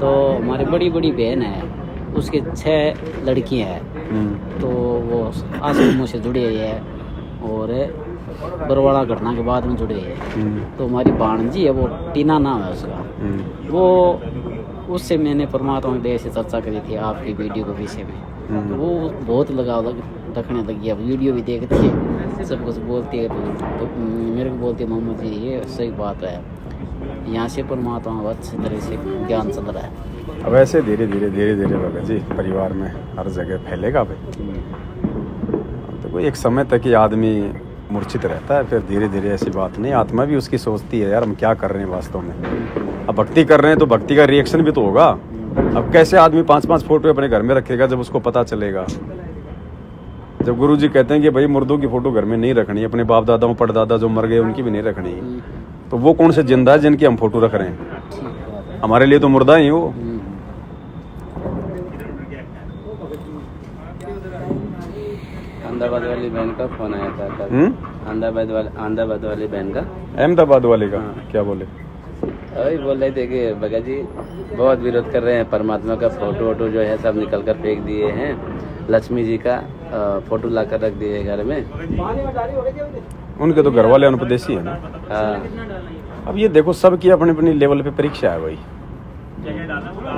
तो हमारी बड़ी बड़ी बहन है, उसके 6 लड़कियां हैं, तो वो आश्रमों से जुड़े हुए है और बरवाड़ा घटना के बाद में जुड़े हैं। तो हमारी भाणजी है, वो टीना नाम है उसका, वो उससे मैंने परमात्मा के देह से चर्चा करी थी आपकी वीडियो के विषय में। तो वो बहुत लगाव रखने लगी, अब वीडियो भी देखती है, सब कुछ बोलती है। तो मेरे को बोलती है मोहम्मद जी ये सही बात है, यहाँ से परमात्मा अच्छी तरह से ज्ञान चल रहा है। अब ऐसे धीरे धीरे भगत जी परिवार में हर जगह फैलेगा भाई। तो एक समय तक ही आदमी मूर्छित रहता है, फिर धीरे धीरे ऐसी बात नहीं, आत्मा भी उसकी सोचती है यार हम क्या कर रहे हैं वास्तव में। अब भक्ति कर रहे हैं तो भक्ति का रिएक्शन भी तो होगा। अब कैसे आदमी 5-5 फोटो अपने घर में रखेगा जब उसको पता चलेगा। जब गुरु जी कहते हैं कि भाई मुर्दों की फोटो घर में नहीं रखनी, अपने बाप दादाओं परदादा जो मर गए उनकी भी नहीं रखनी, तो वो कौन से जिंदा है जिनकी हम फोटो रख रहे हैं? हमारे लिए तो मुर्दा ही वो। अहमदाबाद वाली बहन का फोन आया था। अहमदाबाद वाली बहन का। अहमदाबाद वाले का क्या बोले? वही बोल रहे थे कि भगत जी बहुत विरोध कर रहे हैं, परमात्मा का फोटो वोटो जो है सब निकल कर फेंक दिए हैं, लक्ष्मी जी का फोटो ला कर रख दिए घर में। उनके तो घर वाले अनुपदेशी है ना। हाँ। अब ये देखो सबकी अपनी अपनी लेवल पे परीक्षा है भाई,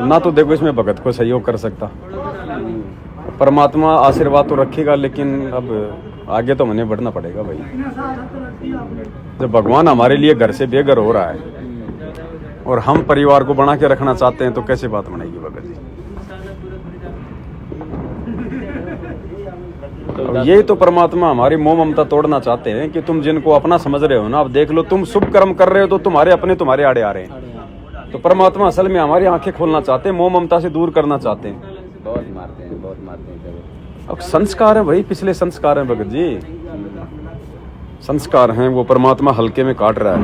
ना तो देखो इसमें भगत को सहयोग कर सकता, परमात्मा आशीर्वाद तो रखेगा, लेकिन अब आगे तो हमें बढ़ना पड़ेगा भाई। जब भगवान हमारे लिए घर से बेघर हो रहा है और हम परिवार को बना के रखना चाहते हैं, तो कैसे बात बनेगी भगत जी? तो यही तो परमात्मा हमारी मोह ममता तोड़ना चाहते हैं कि तुम जिनको अपना समझ रहे हो ना, अब देख लो तुम शुभ कर्म कर रहे हो तो तुम्हारे अपने तुम्हारे आड़े आ रहे हैं। तो परमात्मा असल में हमारी आंखें खोलना चाहते हैं, मोह ममता से दूर करना चाहते हैं। बहुत मारते हैं, बहुत मारते हैं। अब संस्कार है भाई, पिछले संस्कार हैं भगत जी, संस्कार हैं, वो परमात्मा हल्के में काट रहा है।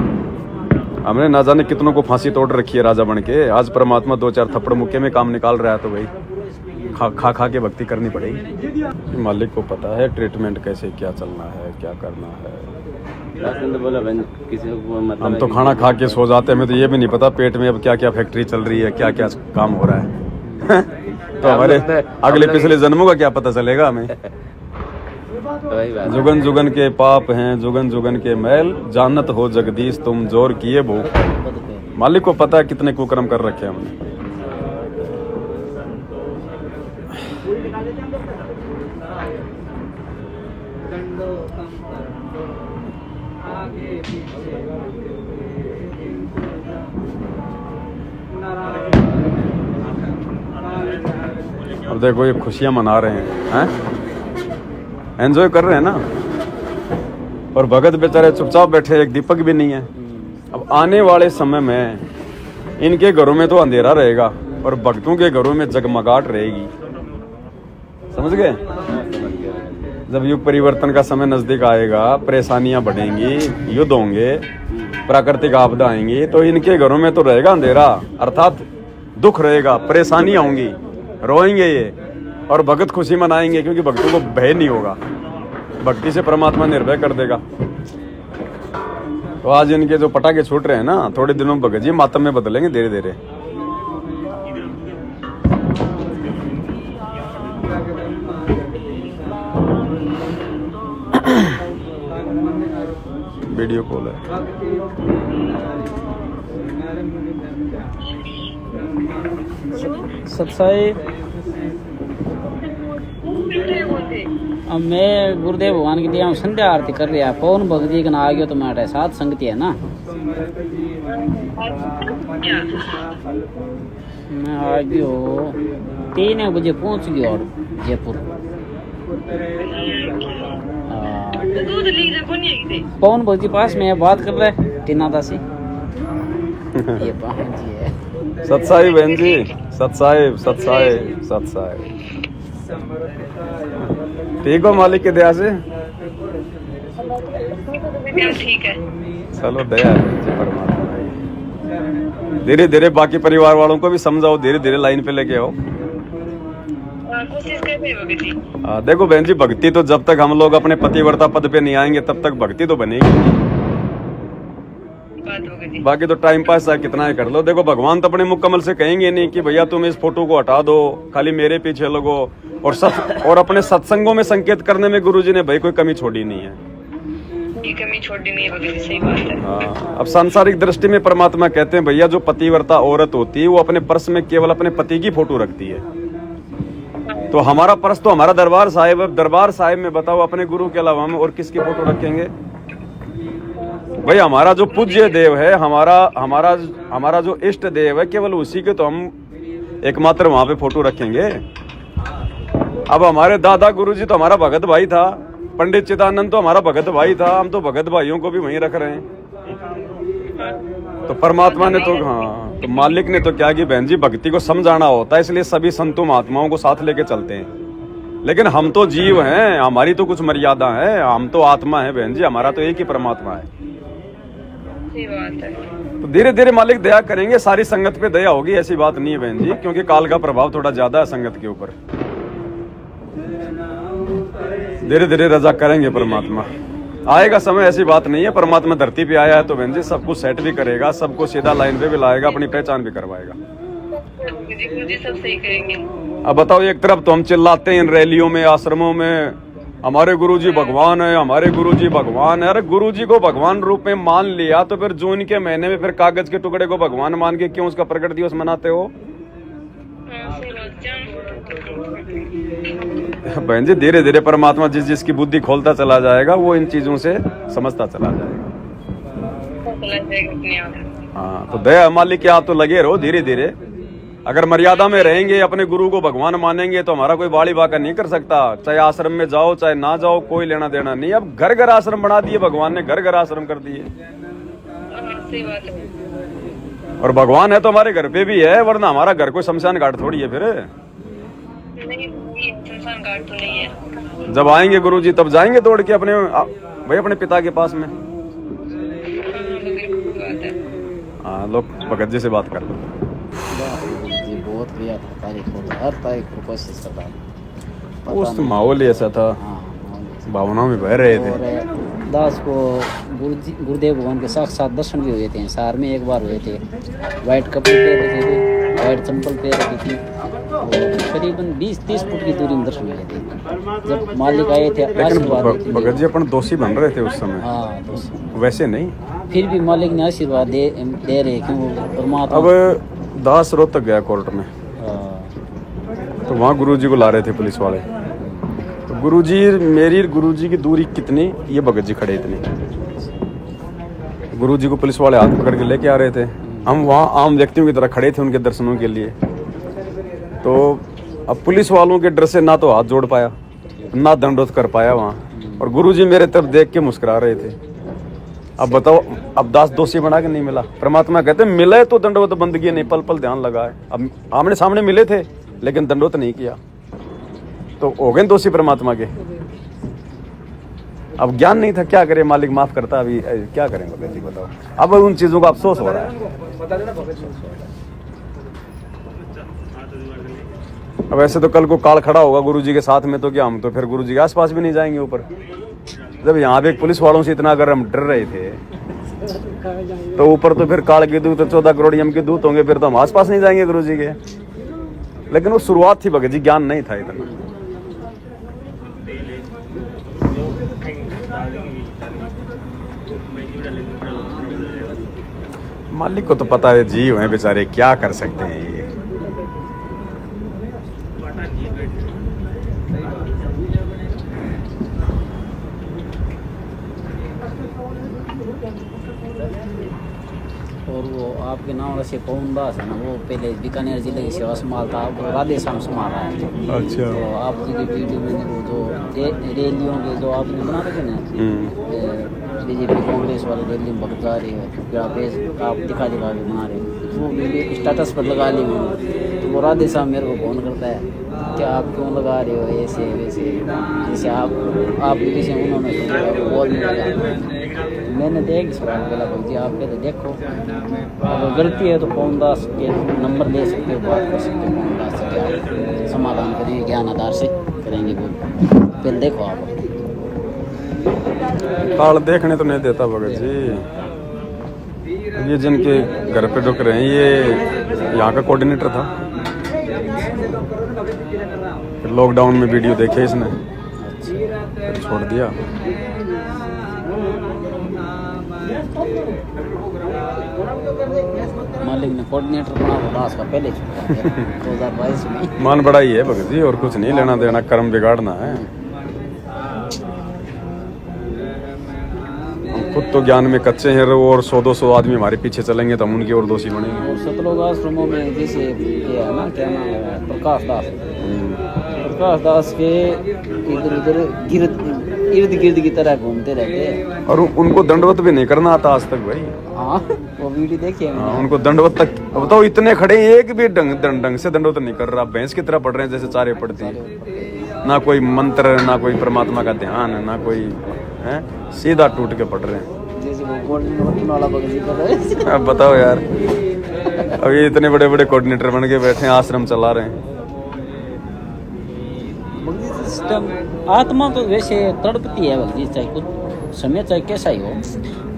हमने ना जाने कितनों को फांसी तोड़ रखी है राजा बन के, आज परमात्मा 2-4 थप्पड़ मुक्के में काम निकाल रहा है, तो भाई खा के भक्ति करनी पड़ेगी। मालिक को पता है ट्रीटमेंट कैसे क्या चलना है, क्या करना है। बोला किसी को मतलब हम तो खाना खा के सो जाते हैं, हमें तो ये भी नहीं पता पेट में अब क्या क्या फैक्ट्री चल रही है, क्या क्या काम हो रहा है। तो हमारे अगले पिछले जन्मों का क्या पता चलेगा हमें। जुगन जुगन के पाप हैं, जुगन जुगन के मैल, जानत हो जगदीश तुम जोर किए भूख। मालिक को पता है कितने कुकर्म कर रखे हैं हमने। अब देखो ये खुशियां मना रहे हैं, एंजॉय कर रहे हैं ना, और भगत बेचारे चुपचाप बैठे, एक दीपक भी नहीं है। अब आने वाले समय में इनके घरों में तो अंधेरा रहेगा और भक्तों के घरों में जगमगाहट रहेगी। समझ गए? जब युग परिवर्तन का समय नजदीक आएगा, परेशानियां बढ़ेंगी, युद्ध होंगे, प्राकृतिक आपदा आएंगी, तो इनके घरों में तो रहेगा अंधेरा, अर्थात दुख रहेगा, परेशानियां होंगी, रोएंगे ये, और भगत खुशी मनाएंगे क्योंकि भक्तों को भय नहीं होगा, भक्ति से परमात्मा निर्भय कर देगा। तो आज इनके जो पटाखे छूट रहे हैं ना, थोड़े दिनों में भगत जी मातम में बदलेंगे धीरे धीरे। वीडियो कॉल है। सत्साई मैं गुरुदेव भगवान के लिए संध्या आरती कर रहा है, पवन भगत का आ गया तुम्हारे साथ संगति है ना। मैं आ गयो 3 बजे पहुंच गया और जयपुर। पवन भगत जी पास में बात कर रहे टीना दासी। ये बहन जी है। सत्साई बहन जी, सत्साई सत्साई सत्साई। ठीक हो मालिक की दया से? ठीक है। चलो दया है परमात्मा। धीरे धीरे बाकी परिवार वालों को भी समझाओ, धीरे धीरे लाइन पे लेके आओ। कोशिश कर रही होगी जी। देखो बहन जी, भक्ति तो जब तक हम लोग अपने पतिव्रता पद पे नहीं आएंगे तब तक भक्ति तो बनेगी। बात हो गई। बाकी तो टाइम पास चाहे कितना ही कर लो। देखो भगवान तो अपने मुकम्मल से कहेंगे नहीं कि भैया तुम इस फोटो को हटा दो, खाली मेरे पीछे लगो। और अपने सत्संगों में संकेत करने में गुरुजी ने भाई कोई कमी छोड़ी नहीं है। ये कमी छोड़ी नहीं है भगत जी, सही बात है। हाँ, अब सांसारिक दृष्टि में परमात्मा कहते हैं भैया जो पतिव्रता औरत होती है वो अपने पर्स में केवल अपने पति की फोटो रखती है। तो हमारा पर्स तो हमारा दरबार साहिब है। दरबार साहिब में बताओ अपने गुरु के अलावा हम और किसकी फोटो रखेंगे? भाई हमारा जो पूज्य देव है, हमारा जो इष्ट देव है, केवल उसी के तो हम एकमात्र वहां पे फोटो रखेंगे। अब हमारे दादा गुरुजी तो हमारा भगत भाई था, पंडित चिदानंद तो हमारा भगत भाई था, हम तो भगत भाइयों को भी वहीं रख रहे हैं। तो परमात्मा ने तो तो मालिक ने तो क्या कि बहन जी भक्ति को समझाना होता है, इसलिए सभी संतों महात्माओं को साथ लेके चलते हैं। लेकिन हम तो जीव हैं, हमारी तो कुछ मर्यादा है, हम तो आत्मा है बहन जी, हमारा तो एक ही परमात्मा है। सही बात है। तो धीरे धीरे मालिक दया करेंगे, सारी संगत पे दया होगी, ऐसी बात नहीं है बहन जी, क्योंकि काल का प्रभाव थोड़ा ज्यादा है संगत के ऊपर। धीरे धीरे रजा करेंगे परमात्मा, आएगा समय, ऐसी बात नहीं है। परमात्मा धरती पे आया है तो बहन जी सब कुछ सेट भी करेगा, सबको सीधा लाइन पे भी लाएगा, अपनी पहचान भी करवाएगा। गुरुजी सब सही करेंगे। अब बताओ, एक तरफ तो हम चिल्लाते हैं इन रैलियों में, आश्रमों में, हमारे गुरुजी भगवान है, हमारे गुरुजी भगवान है। अरे गुरुजी को भगवान रूप में मान लिया तो फिर जून के महीने में फिर कागज के टुकड़े को भगवान मान के क्यों उसका प्रकट दिवस मनाते हो? बहन जी धीरे धीरे परमात्मा जिस जिसकी बुद्धि खोलता चला जाएगा वो इन चीजों से समझता चला जाएगा। हाँ, तो दया मालिक के आप तो लगे रहो धीरे धीरे। अगर मर्यादा में रहेंगे, अपने गुरु को भगवान मानेंगे तो हमारा कोई बाड़ी बाका नहीं कर सकता। चाहे आश्रम में जाओ चाहे ना जाओ, कोई लेना देना नहीं। अब घर घर आश्रम बना दिए भगवान ने, घर घर आश्रम कर दिए। सही बात है। और भगवान है तो हमारे घर पे भी है, वरना हमारा घर कोई शमशान घाट थोड़ी है। फिर नहीं, शमशान घाट तो नहीं है। जब आएंगे गुरुजी तब जाएंगे दौड़ के अपने भाई अपने पिता के पास में। हाँ, लोग भगत जी से बात कर लो। जी बहुत बढ़िया था, तारीख होता हर तारीख को कोशिश करता है। उस माहौल ही ऐसा था, भावनाओं में बह रहे थे। और दास को गुरुदेव भगवान के साक्षात दर्शन भी हुए थे। शहर में एक बार हुए थे। वाइट कपड़े पहन रखे थे, वाइट चंपल पहन रखी थी, और करीबन 20-30 फुट की दूरी में दर्शन हुए थे। जब मालिक आए थे, आशीर्वाद भगत जी अपन दोषी बन रहे थे उस समय। हाँ दोषी, वैसे नहीं, फिर भी मालिक ने आशीर्वाद दे रहे क्यों परमात्मा। अब दास रोहतक गया कोर्ट में, तो वहाँ गुरुजी को ला रहे थे पुलिस वाले। तो मेरी गुरुजी की दूरी कितनी, ये भगत जी खड़े इतने। गुरुजी को पुलिस वाले हाथ पकड़ के लेके आ रहे थे, हम वहाँ आम व्यक्तियों की तरह खड़े थे उनके दर्शनों के लिए। तो अब पुलिस वालों के डर से ना तो हाथ जोड़ पाया ना दंडोत कर पाया वहाँ, और गुरुजी मेरे तरफ देख के मुस्कुरा रहे थे। अब बताओ, अब दास दोषी बना के नहीं मिला। परमात्मा कहते मिले तो दंडवत बंदगी नहीं, पल पल ध्यान लगाए। अब आमने सामने मिले थे लेकिन दंडवत नहीं किया, तो हो गए दोषी परमात्मा के। अब ज्ञान नहीं था, क्या करे, मालिक माफ करता, अभी क्या करेंगे बेटी बताओ। अब उन चीजों का अफसोस हो रहा है। अब ऐसे तो कल को काल खड़ा होगा गुरुजी के साथ में, तो क्या हम तो फिर गुरुजी के आसपास भी नहीं जाएंगे ऊपर। जब यहाँ पे पुलिस वालों से इतना अगर हम डर रहे थे, तो ऊपर तो फिर काल के दूत, 14 करोड़ यम के दूत होंगे, फिर तो हम आसपास नहीं जाएंगे गुरुजी के। लेकिन वो शुरुआत थी भगत जी, ज्ञान नहीं था इतना। मालिक को तो पता है, जीव हैं बेचारे, क्या कर सकते हैं ये। और वो आपके नाम से पवन दास है ना, वो पहले बीकानेर जिले की सेवा संभाल था, अब राधे श्याम संभाल रहा है। अच्छा। तो आपकी वीडियो में वो जो रैलियों के जो आपने बना रखे ना, बीजेपी कांग्रेस वाली रैली में भक्त जा रही है, आप दिखा के बना रहे हो, वो वीडियो स्टेटस पर लगा ली मैंने। तो वो राधे श्याम मेरे को फोन करता है, क्या आप क्यों लगा रहे हो ऐसे वैसे, जैसे आप किसी उन्होंने बोल नहीं लगा। मैंने देख सवाल बोला, जी आप पहले देखो, अगर गलती है तो पवन दास के नंबर ले सकते हो, बात कर सकते हो, पवन दास से क्या समाधान करेंगे, ज्ञान आधार से करेंगे। वो पहले देखो आप। काल देखने तो नहीं देता भगत जी। ये जिनके घर पे रुक रहे हैं ये यहाँ का कोऑर्डिनेटर था, फिर लॉकडाउन में वीडियो देखे इसने, फिर छोड़ दिया। मालिक ने कोऑर्डिनेटर बना दास का पहले छुट्टा 2022 में। मान बड़ा ही है भगत जी, और कुछ नहीं, लेना देना कर्म बिगाड़ना है। हम खुद तो ज्ञान में कच्चे हैं, और 100-200 आदमी हमारे पीछे चलेंगे तो हम उनके और दोषी बनेंगे। और सतलोक आश्रमों में जैसे ये है ना, क्या नाम है, प्रकाश दास के इधर उधर इर्द गिर्द की तरह घूमते रहते हैं। और उनको दंडवत भी नहीं करना आता आज तक भाई। हाँ, वो वीडियो देखिए मैंने। हाँ, उनको दंडवत तक बताओ, इतने खड़े हैं, एक भी ढंग से दंडवत नहीं कर रहा, भैंस की तरह पढ़ रहे हैं जैसे चारे पढ़ती हैं। ना कोई मंत्र, ना कोई परमात्मा का ध्यान, ना कोई है, सीधा टूट के पढ़ रहे हैं। जैसे वो गोल्डन बटन वाला बगल कर रहे हैं। अब बताओ यार, अब ये इतने बड़े बड़े कोऑर्डिनेटर बन के बैठे हैं, आश्रम चला रहे हैं। सिस्टम आत्मा तो वैसे तड़पती है भक्ति, चाहे कुछ समय चाहे कैसा ही हो।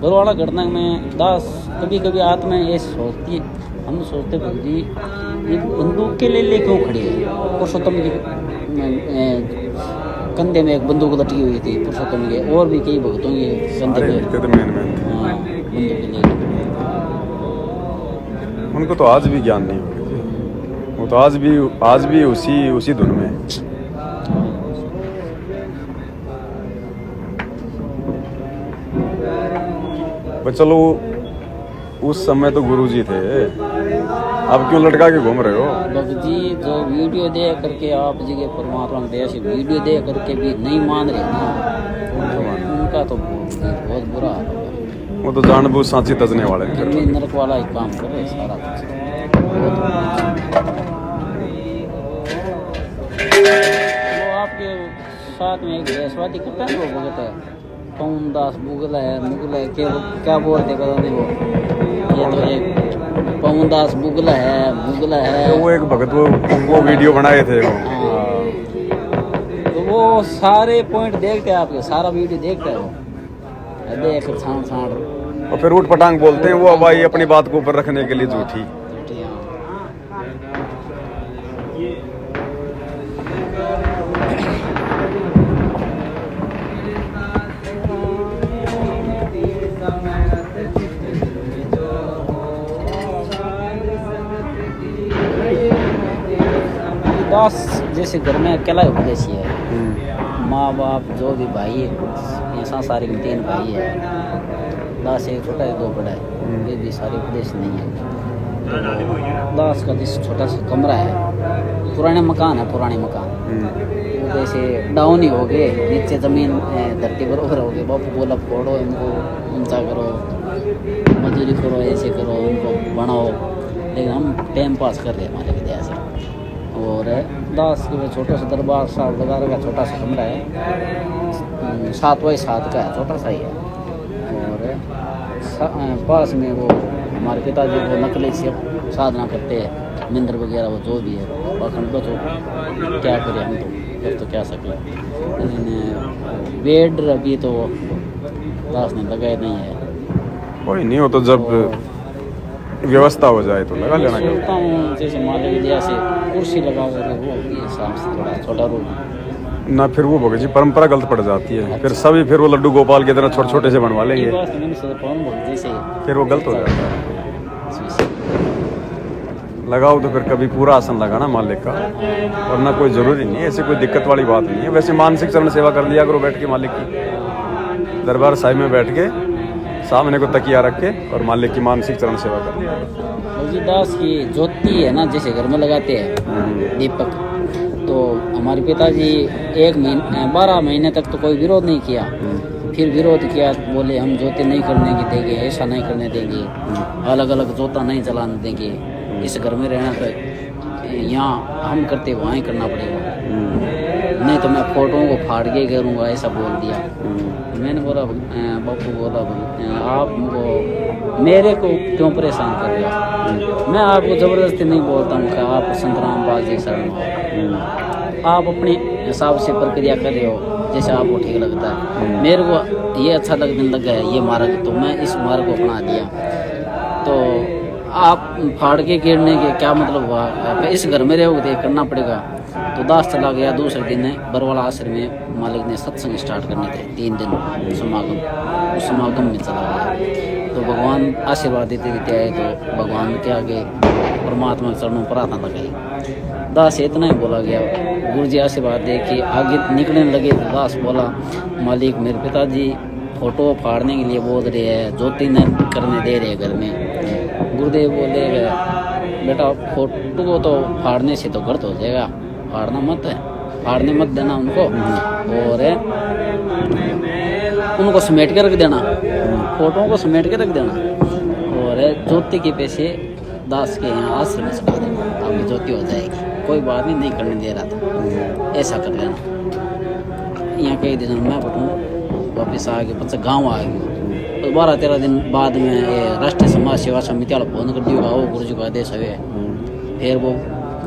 बरवाड़ा घटना में दास कभी कभी आत्मा ये सोचती, हम सोचते भक्ति ये बंदूक के लिए क्यों खड़ी है। पुरुषोत्तम की कंधे में एक बंदूक लटकी हुई थी, पुरुषोत्तम के और भी कई भक्तों के कंधे पे तो बंदूक के लिए। उनको तो आज भी ज्ञान नहीं होगा, वो तो आज भी उसी धुन में है। चलो उस समय तो गुरुजी थे, अब क्यों लटका के घूम रहे हो? भक्ति जो वीडियो दे करके आप जी के परमात्मा के दया से वीडियो दे करके भी नहीं मान रहे ना, उनका तो बहुत बुरा हाल है। वो तो जानबूझ सांची तजने वाले हैं। जमीन नरक वाला ही काम कर रहे हैं सारा कुछ। वो आपके साथ में एक देशवादी करता है, वो भगत है पवन दास मुगल है क्या बोलते पता नहीं। वो ये तो एक पवन दास मुगल है वो एक भगत वो वीडियो बनाए थे वो। तो वो सारे पॉइंट देखते हैं, आपके सारा वीडियो देखते हैं वो, देख छाण और फिर उठ पटांग बोलते हैं वो भाई अपनी बात को ऊपर रखने के लिए झूठी। दास जैसे घर में अकेला उपदेशी है, माँ बाप जो भी भाई है, यहाँ सारे 3 भाई है, दास एक छोटा है 2 बड़ा है, ये भी सारे उपदेश नहीं है। दास का जिस छोटा सा कमरा है, पुराने मकान, वो जैसे डाउन ही हो गए, नीचे जमीन धरती बरोबर हो गए। बापू बोला फोड़ो इनको, ऊंचा करो, मजदूरी करो, ऐसे करो, उनको बनाओ, लेकिन हम टाइम पास कर रहे हैं हमारे विद्या से। और दास के वो छोटा सा दरबार साहब लगा रखा, छोटा सा कमरा है, 7x7 का है, छोटा सा ही है। और पास में वो हमारे पिताजी वो नकली से साधना करते हैं, मंदिर वगैरह वो जो भी है, पाखंड तो क्या करें हम, तो फिर तो क्या सकते। लेकिन बेड अभी तो दास ने लगाए नहीं है। कोई नहीं हो तो जब व्यवस्था हो जाए तो लगा लेना। सोचता हूँ जैसे माले विद्या से कुर्सी लगा कर वो साफ से थोड़ा छोटा रूम ना, फिर वो भगत जी परंपरा गलत पड़ जाती है। फिर सभी फिर वो लड्डू गोपाल की तरह छोटे से बनवा लेंगे, फिर वो गलत हो जाता है। लगाओ तो फिर कभी पूरा आसन लगाना मालिक का, वरना कोई जरूरी नहीं है, ऐसी कोई दिक्कत वाली बात नहीं है। वैसे मानसिक चरण सेवा कर लिया करो बैठ के मालिक की, दरबार साहिब में बैठ के सामने को तकिया रख के और मालिक की मानसिक चरण सेवा कर लिया। दास की ज्योति है ना, जैसे घर में लगाते हैं दीपक, तो हमारे पिताजी 12 महीने तक तो कोई विरोध नहीं किया, फिर विरोध किया, बोले हम ज्योति नहीं करने देंगे, ऐसा नहीं करने देंगे, अलग अलग ज्योता नहीं जलाने देंगे, इस घर में रहना तो यहाँ हम करते वहाँ ही करना पड़ेगा, नहीं तो मैं फोटोओं को फाड़ के करूँगा, ऐसा बोल दिया। मैंने बोला बापू बोला आप मेरे को क्यों परेशान कर रहे हो, मैं आपको ज़बरदस्ती नहीं बोलता हूँ कि आप संत रामपाल जी शरण हो, आप अपने हिसाब से प्रक्रिया कर रहे हो जैसे आपको ठीक लगता है। मेरे को ये अच्छा लगने लगा है ये मार्ग, तो मैं इस मार्ग को अपना दिया। तो आप फाड़ के गिरने के क्या मतलब हुआ, इस घर में रहोगे तो करना पड़ेगा। तो दास चला गया। दूसरे दिन बरवाला आश्रम में मालिक ने सत्संग स्टार्ट करने थे, 3 दिन समागम, उस समागम में चला गया। तो भगवान आशीर्वाद देते देते आए, तो भगवान के आगे परमात्मा के चरणों प्रार्थना लगाई। दास इतना ही बोला गया, गुरु जी आशीर्वाद दे के आगे निकलने लगे। तो दास बोला, मालिक मेरे पिताजी फोटो फाड़ने के लिए बोल रहे हैं, ज्योति न करने दे रहे घर में। गुरुदेव बोले, बेटा फोटो को तो फाड़ने से तो गलत हो जाएगा, फाड़ना मत है, फाड़ने मत देना उनको, और उनको समेट के रख देना, फोटोओं को समेट के रख देना, और ज्योति के पैसे दास के यहाँ आश्रम में चढ़ा देना, आपकी ज्योति हो जाएगी। कोई बात नहीं, नहीं करने दे रहा था, ऐसा कर लेना। यहाँ कई दिन मैं बैठूँ, वापस आ गए, पच्चीस गाँव आ गए। तो 12-13 दिन बाद में ये राष्ट्रीय समाज सेवा समिति वाला फोन कर दिया, वो गुरु जी का आदेश है। फिर वो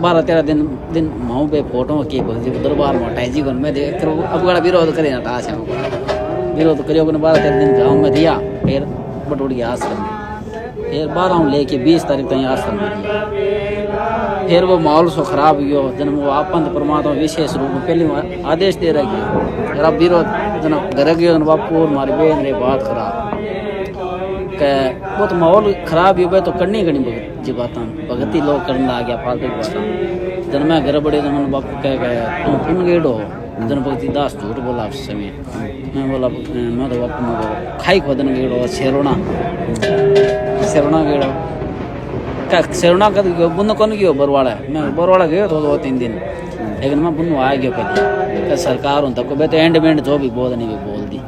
12-13 दिन माँ पे फोटो की गुरु जी को दरबार में हटाई जी, मैं देख अब बड़ा विरोध करे हटा से विरोध करियो। 12-13 दिन गाँव में दिया, फिर बटोड़ गया आश्रम में। फिर 12 लेके 20 तारीख तक आश्रम में दिया। फिर वो माहौल सो खराब हुआ, जन वो आपंत परमात्मा विशेष रूप में पहले आदेश दे रही है। फिर अब विरोध जन घर गए, बापू मारे बेन रे बात खराब वो तो माहौल खराब हुआ, तो करनी भगत जी बात भगती लोग करने आ गया फालतू बात। जन मैं घर बड़े जन बापू कह गया, तुम पुन गेड़ो। जन भगती दास झूठ बोला उस समय। मैं बोला, मैं तो बापू में खाई खोदन गेड़ो, शेरोना गेड़ो क्या शेरोना कर बुन कौन गयो बरवाड़ा। मैं बरवाड़ा गयो तो 2-3 दिन, लेकिन मैं बुन आ गया पहले सरकार हूँ तक तो एंड में जो भी बोलनी भी बोल दी।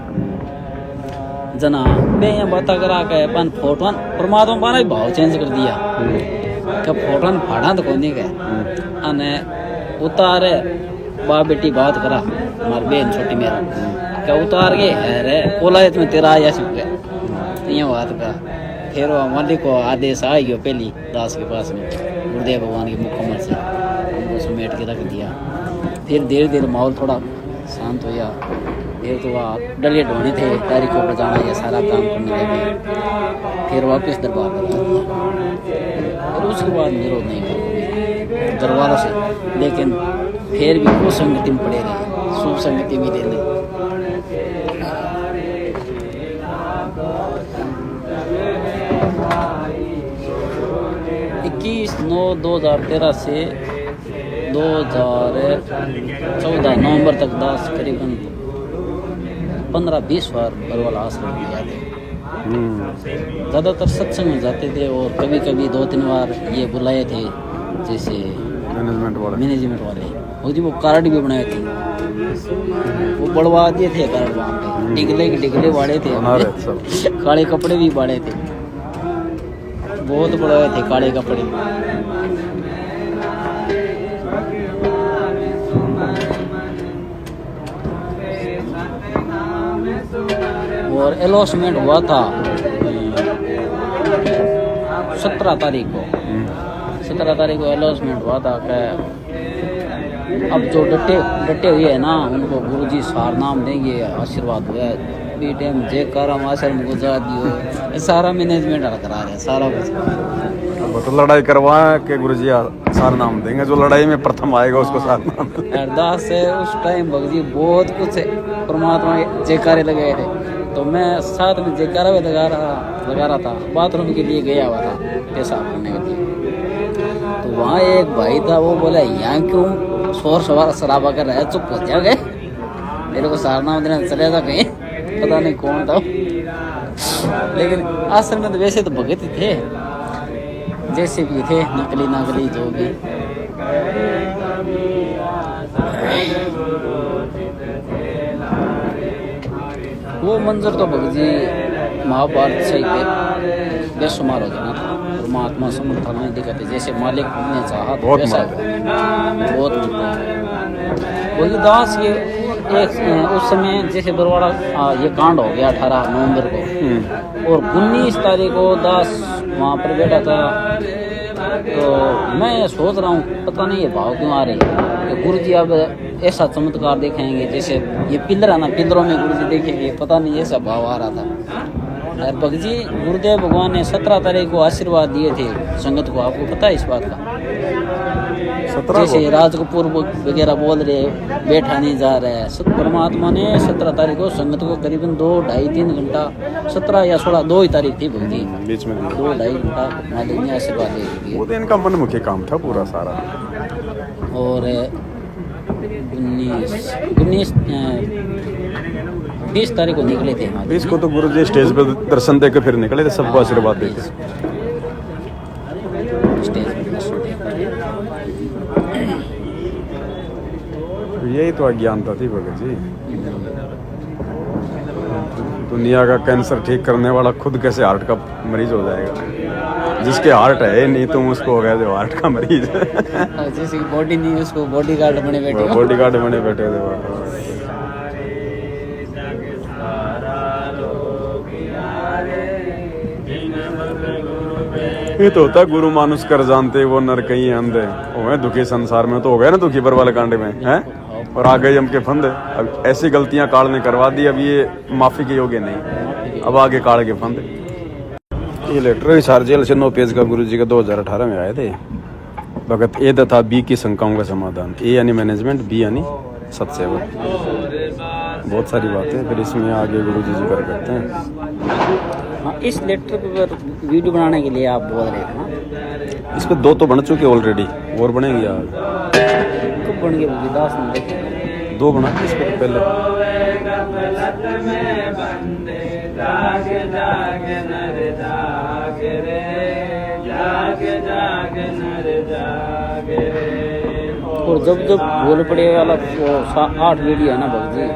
जना बे यहाँ बात करा के अपन फोटो परमात्मा पाना भी भाव चेंज कर दिया क्या फोटो फाड़ा तो कोनी के अने उतारे बाप बेटी बात करा, हमारी बहन छोटी मेरा क्या उतार के है रे बोला है तुम्हें तेरा आया सिर्फ ये बात का। फिर वो मालिक को आदेश आ गया पहली दास के पास में, गुरुदेव भगवान के मुखमल से उनको समेट के रख दिया। फिर धीरे धीरे माहौल थोड़ा शांत हो गया। फिर तो वहाँ डलिए ढोने थे, तारीखों पर जाना, ये सारा काम करने लगे। फिर वापस दरबार पर आ गया। फिर उसके बाद विरोध नहीं कर दरबारों से, लेकिन फिर भी वो संगति में पड़े रहे, शुभ संगति में ले ले। 21/9/2013 से 2014 नवंबर तक दास करीबन 15-20 बार बरवाला आश्रम में जाते। ज़्यादातर सत्संग में जाते थे, और कभी कभी 2-3 बार ये बुलाए थे, जैसे मैनेजमेंट वाले वो कार्ड भी बनाए थे, वो बढ़वा दिए थे कार्ड वहाँ पे। डिगले वाले थे, काले कपड़े भी बाड़े थे, बहुत बड़े थे काले कपड़े। और अलॉटमेंट हुआ था 17 तारीख को। 17 तारीख को अलॉटमेंट हुआ था कि अब जो डटे हुए है ना, उनको गुरुजी सार नाम देंगे, आशीर्वाद हुआ है बी टाइम जे करम आश्रम गुजरा दियो, सारा मैनेजमेंट करा रहे सारा कुछ। अब तो लड़ाई करवा के गुरुजी सार नाम देंगे, जो लड़ाई में प्रथम आएगा उसको सार नाम। अरदास है उस टाइम भगजी बहुत कुछ परमात्मा के जयकारे लगाए थे, तो मैं साथ में जयकारा भी लगा रहा था। बाथरूम के लिए गया हुआ था पेशाब करने के लिए, तो वहाँ एक भाई था, वो बोला यहाँ क्यों शोर शराबा कर रहा है, चुप हो जाओगे, मेरे को सारनाम देना चले था कहीं, पता नहीं कौन था। लेकिन आश्रम में तो वैसे तो भगत ही थे, जैसे भी थे, नकली जो भी। वो मंजर तो भगजी महाभारत से बेशुमार हो जाना था। परमात्मा समर्थ नहीं दिखाते, जैसे मालिक ने चाहा तो वैसा बहुत वही दास ये एक उस समय जैसे बरवाड़ा ये कांड हो गया 18 नवंबर को, और 19 तारीख को दास वहाँ पर बैठा था। तो मैं सोच रहा हूँ पता नहीं ये भाव क्यों आ रहे हैं कि गुरुजी अब ऐसा चमत्कार देखेंगे, जैसे ये पिलर है ना, पिलरों में गुरुजी देखेंगे, पता नहीं ऐसा भाव आ रहा था। और भगत जी गुरुदेव भगवान ने 17 तारीख को आशीर्वाद दिए थे संगत को, आपको पता है इस बात का? 17 जैसे राज कपूर वगैरह बोल रहे बैठा नहीं जा रहा है, सत परमात्मा ने 17 तारीख को संगत को करीबन 2, 2.5, 3 घंटा 17 या 16 2 ही तारीख थी भगत जी, बीच में 2, 2.5 घंटा मालिक ने आशीर्वाद दे दिए। वो तो इनका मनमुखी काम था पूरा सारा। और 20 तारीख को निकले थे हमारे। इसको तो गुरु जी स्टेज पे दर्शन दे के फिर निकले थे, सबको आशीर्वाद देके। स्टेज पे दर्शन देकर। यही तो अज्ञानता थी भगत जी। दुनिया का कैंसर ठीक करने वाला खुद कैसे हार्ट का मरीज हो जाएगा? जिसके हार्ट है नहीं, तुम उसको हो गया जो हार्ट का मरीज है। और जिसकी बॉडी नहीं उसको बॉडी गार्ड बने बैठे हो। बॉडी गार्ड बने बैठे थे। ये तो होता गुरु मानुष कर जानते वो नर कहीं अंधे हो, दुखी संसार में तो हो गया ना दुखी पर वाले कांड में है, और आ गए हम के फंदे। अब ऐसी गलतियां काल ने करवा दी, अब ये माफी के योग्य नहीं, अब आगे काल के फंदे। ये लेटर हिसार जेल से 9 पेज का गुरु जी का 2018 में आए थे। भगत ए तथा बी की शंकाओं का समाधान। ए यानी मैनेजमेंट, बी यानी सत्सेवा। बहुत सारी बातें फिर इसमें आगे गुरु जी जिक्र करते हैं। हाँ, इस लेटर पर वीडियो बनाने के लिए आप बोल रहे थे ना? इस पर 2 तो बन चुके ऑलरेडी, और बनेंगे यार। कब बन गए? 10 मिनट 2 बना इस पर पहले। और जब बोल पड़े वाला 8 वीडियो है ना भगत जी,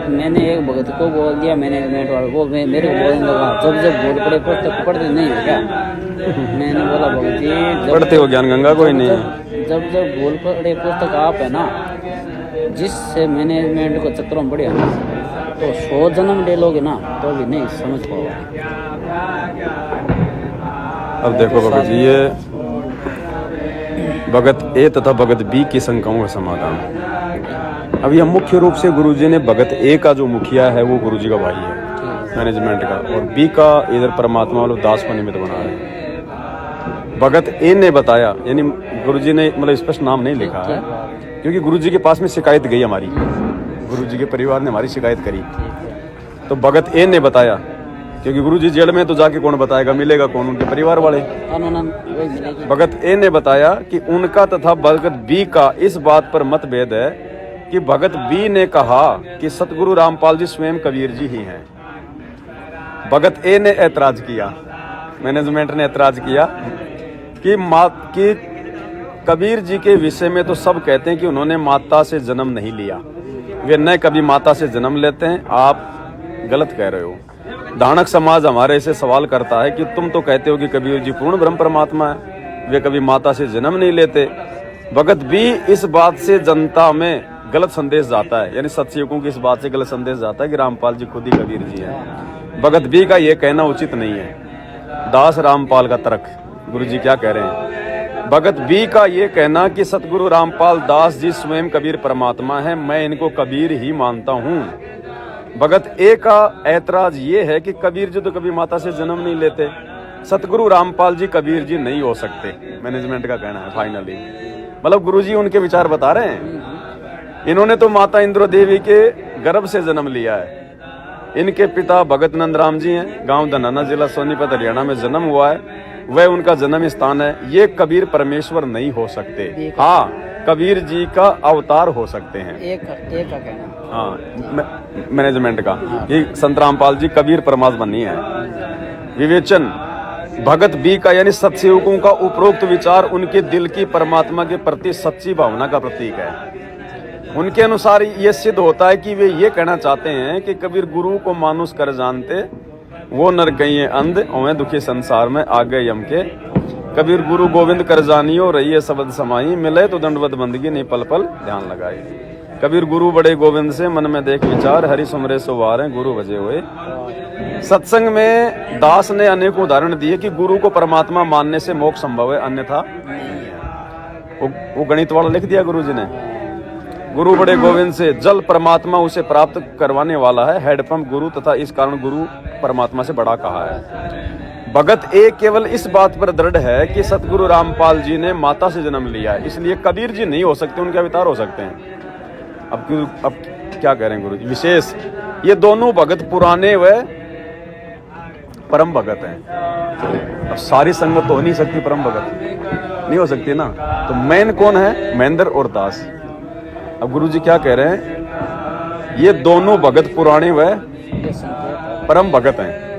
मैंने एक भगत को बोल दिया मैनेजमेंट वाले को, मेरे को बोलने लगा जब बोल पड़े पुस्तक पढ़ते नहीं हो क्या? मैंने बोला भगत जी पढ़ते हो ज्ञान गंगा कोई नहीं जब बोल पड़े पुस्तक आप है ना, जिससे मैनेजमेंट को चक्रों में पड़े ना, तो 100 जन्म ले लोगे ना तो भी नहीं समझ पाओगे। अब देखो भगत जी, ये भगत ए तथा भगत बी की शंकाओं का समाधान। अब यह मुख्य रूप से गुरुजी ने भगत ए का जो मुखिया है वो गुरुजी का भाई है मैनेजमेंट का, और बी का इधर परमात्मा वालों दास को निमित्त बना रहे हैं। भगत ए ने बताया, यानी गुरुजी ने मतलब स्पष्ट नाम नहीं लिखा है, क्योंकि गुरुजी के पास में शिकायत गई हमारी, गुरुजी के परिवार ने हमारी शिकायत करी, तो भगत ए ने बताया, क्योंकि गुरुजी जेल में तो जाके कौन बताएगा, मिलेगा कौन? उनके परिवार वाले। भगत ए ने बताया कि उनका तथा भगत बी का इस बात पर मतभेद है कि भगत बी ने कहा कि सतगुरु रामपाल जी स्वयं कबीर जी ही हैं। भगत ए ने ऐतराज किया, मैनेजमेंट ने ऐतराज किया कि कबीर जी के विषय में तो सब कहते हैं कि उन्होंने माता से जन्म नहीं लिया, वे न कभी माता से जन्म लेते हैं, आप गलत कह रहे हो। दानक समाज हमारे से सवाल करता है कि तुम तो कहते हो कि कबीर जी पूर्ण ब्रह्म परमात्मा है, वे कभी माता से जन्म नहीं लेते। भगत बी इस बात से जनता में गलत संदेश जाता है, यानी सत्सयुगों की इस बात से गलत संदेश जाता है कि रामपाल जी खुद ही कबीर जी हैं। भगत बी का ये कहना उचित नहीं है। दास रामपाल का तर्क, गुरु जी क्या कह रहे हैं? भगत बी का ये कहना कि सतगुरु रामपाल दास जी स्वयं कबीर परमात्मा है, मैं इनको कबीर ही मानता हूँ। भगत ए का ऐतराज ये है कि कबीर जी तो कभी माता से जन्म नहीं लेते, सतगुरु रामपाल जी कबीर जी नहीं हो सकते। मैनेजमेंट का कहना है फाइनली, मतलब गुरुजी उनके विचार बता रहे हैं। इन्होंने तो माता इंद्रो देवी के गर्भ से जन्म लिया है। इनके पिता भगत नंद राम जी हैं, गांव धनाना जिला सोनीपत हरियाणा में जन्म हुआ है, वह उनका जन्म स्थान है। ये कबीर परमेश्वर नहीं हो सकते, हाँ कबीर जी का अवतार हो सकते हैं। एक का कहना, हाँ मैनेजमेंट का कि संत रामपाल जी कबीर परमात्मा नहीं है। विवेचन, भगत बी का यानी सत्सेवकों का उपरोक्त विचार उनके दिल की परमात्मा के प्रति सच्ची भावना का प्रतीक है। उनके अनुसार ये सिद्ध होता है कि वे ये कहना चाहते हैं कि कबीर गुरु को मानुष कर जानते, वो नर कहिए अंध ओए दुखी संसार में आ गए यम के। कबीर गुरु गोविंद कर जानियो रहिए शब्द समाई, मिले तो दंडवत बंदगी नहीं पल पल ध्यान लगाई। कबीर गुरु बड़े गोविंद से मन में देख विचार, हरि सुमरे सुवार हैं गुरु बजे हुए। सत्संग में दास ने अनेक उदाहरण दिए कि गुरु को परमात्मा मानने से मोक्ष संभव है, अन्यथा वो गणित वाला लिख दिया गुरु जी ने। गुरु बड़े गोविंद से जल परमात्मा उसे प्राप्त करवाने वाला है, हैंडपंप गुरु तथा इस कारण गुरु परमात्मा से बड़ा कहा है। भगत ए केवल इस बात पर दृढ़ है कि सतगुरु रामपाल जी ने माता से जन्म लिया है, इसलिए कबीर जी नहीं हो सकते, उनके अवतार हो सकते हैं। अब क्या कह रहे हैं गुरु जी? विशेष ये दोनों भगत पुराने व परम भगत हैं। अब सारी संगत तो हो नहीं सकती, परम भगत नहीं हो सकती ना। तो मेन कौन है? महेंद्र और दास। अब गुरु जी क्या कह रहे हैं? ये दोनों भगत पुराने व परम भगत हैं।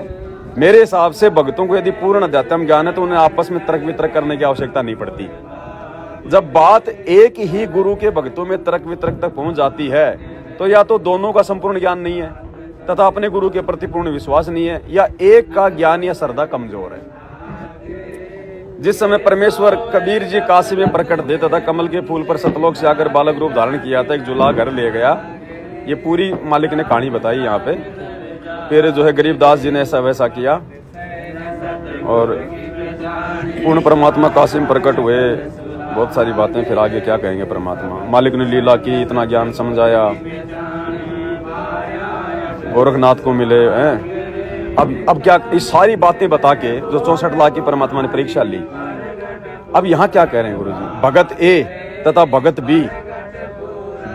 मेरे हिसाब से भक्तों को यदि पूर्ण अध्यात्म ज्ञान है तो उन्हें आपस में तर्क वितर्क करने की आवश्यकता नहीं पड़ती। जब बात एक ही गुरु के भक्तों में तर्क वितर्क तक पहुंच जाती है तो या तो दोनों का संपूर्ण ज्ञान नहीं है तथा अपने गुरु के प्रति पूर्ण विश्वास नहीं है, या एक का ज्ञान या श्रद्धा कमजोर है। जिस समय परमेश्वर कबीर जी काशी में प्रकट थे तथा कमल के फूल पर सतलोक से आकर बालक रूप धारण किया था, एक जुला घर ले गया। ये पूरी मालिक ने कहानी बताई यहाँ पे। फिर जो है गरीबदास जी ने ऐसा वैसा किया और पूर्ण परमात्मा काशी में प्रकट हुए। बहुत सारी बातें, फिर आगे क्या कहेंगे परमात्मा। मालिक ने लीला की, इतना ज्ञान समझाया, गोरखनाथ को मिले हैं। अब क्या ये सारी बातें बता के जो 64 लाख की परमात्मा ने परीक्षा ली। अब यहाँ क्या कह रहे हैं गुरु जी? भगत ए तथा भगत बी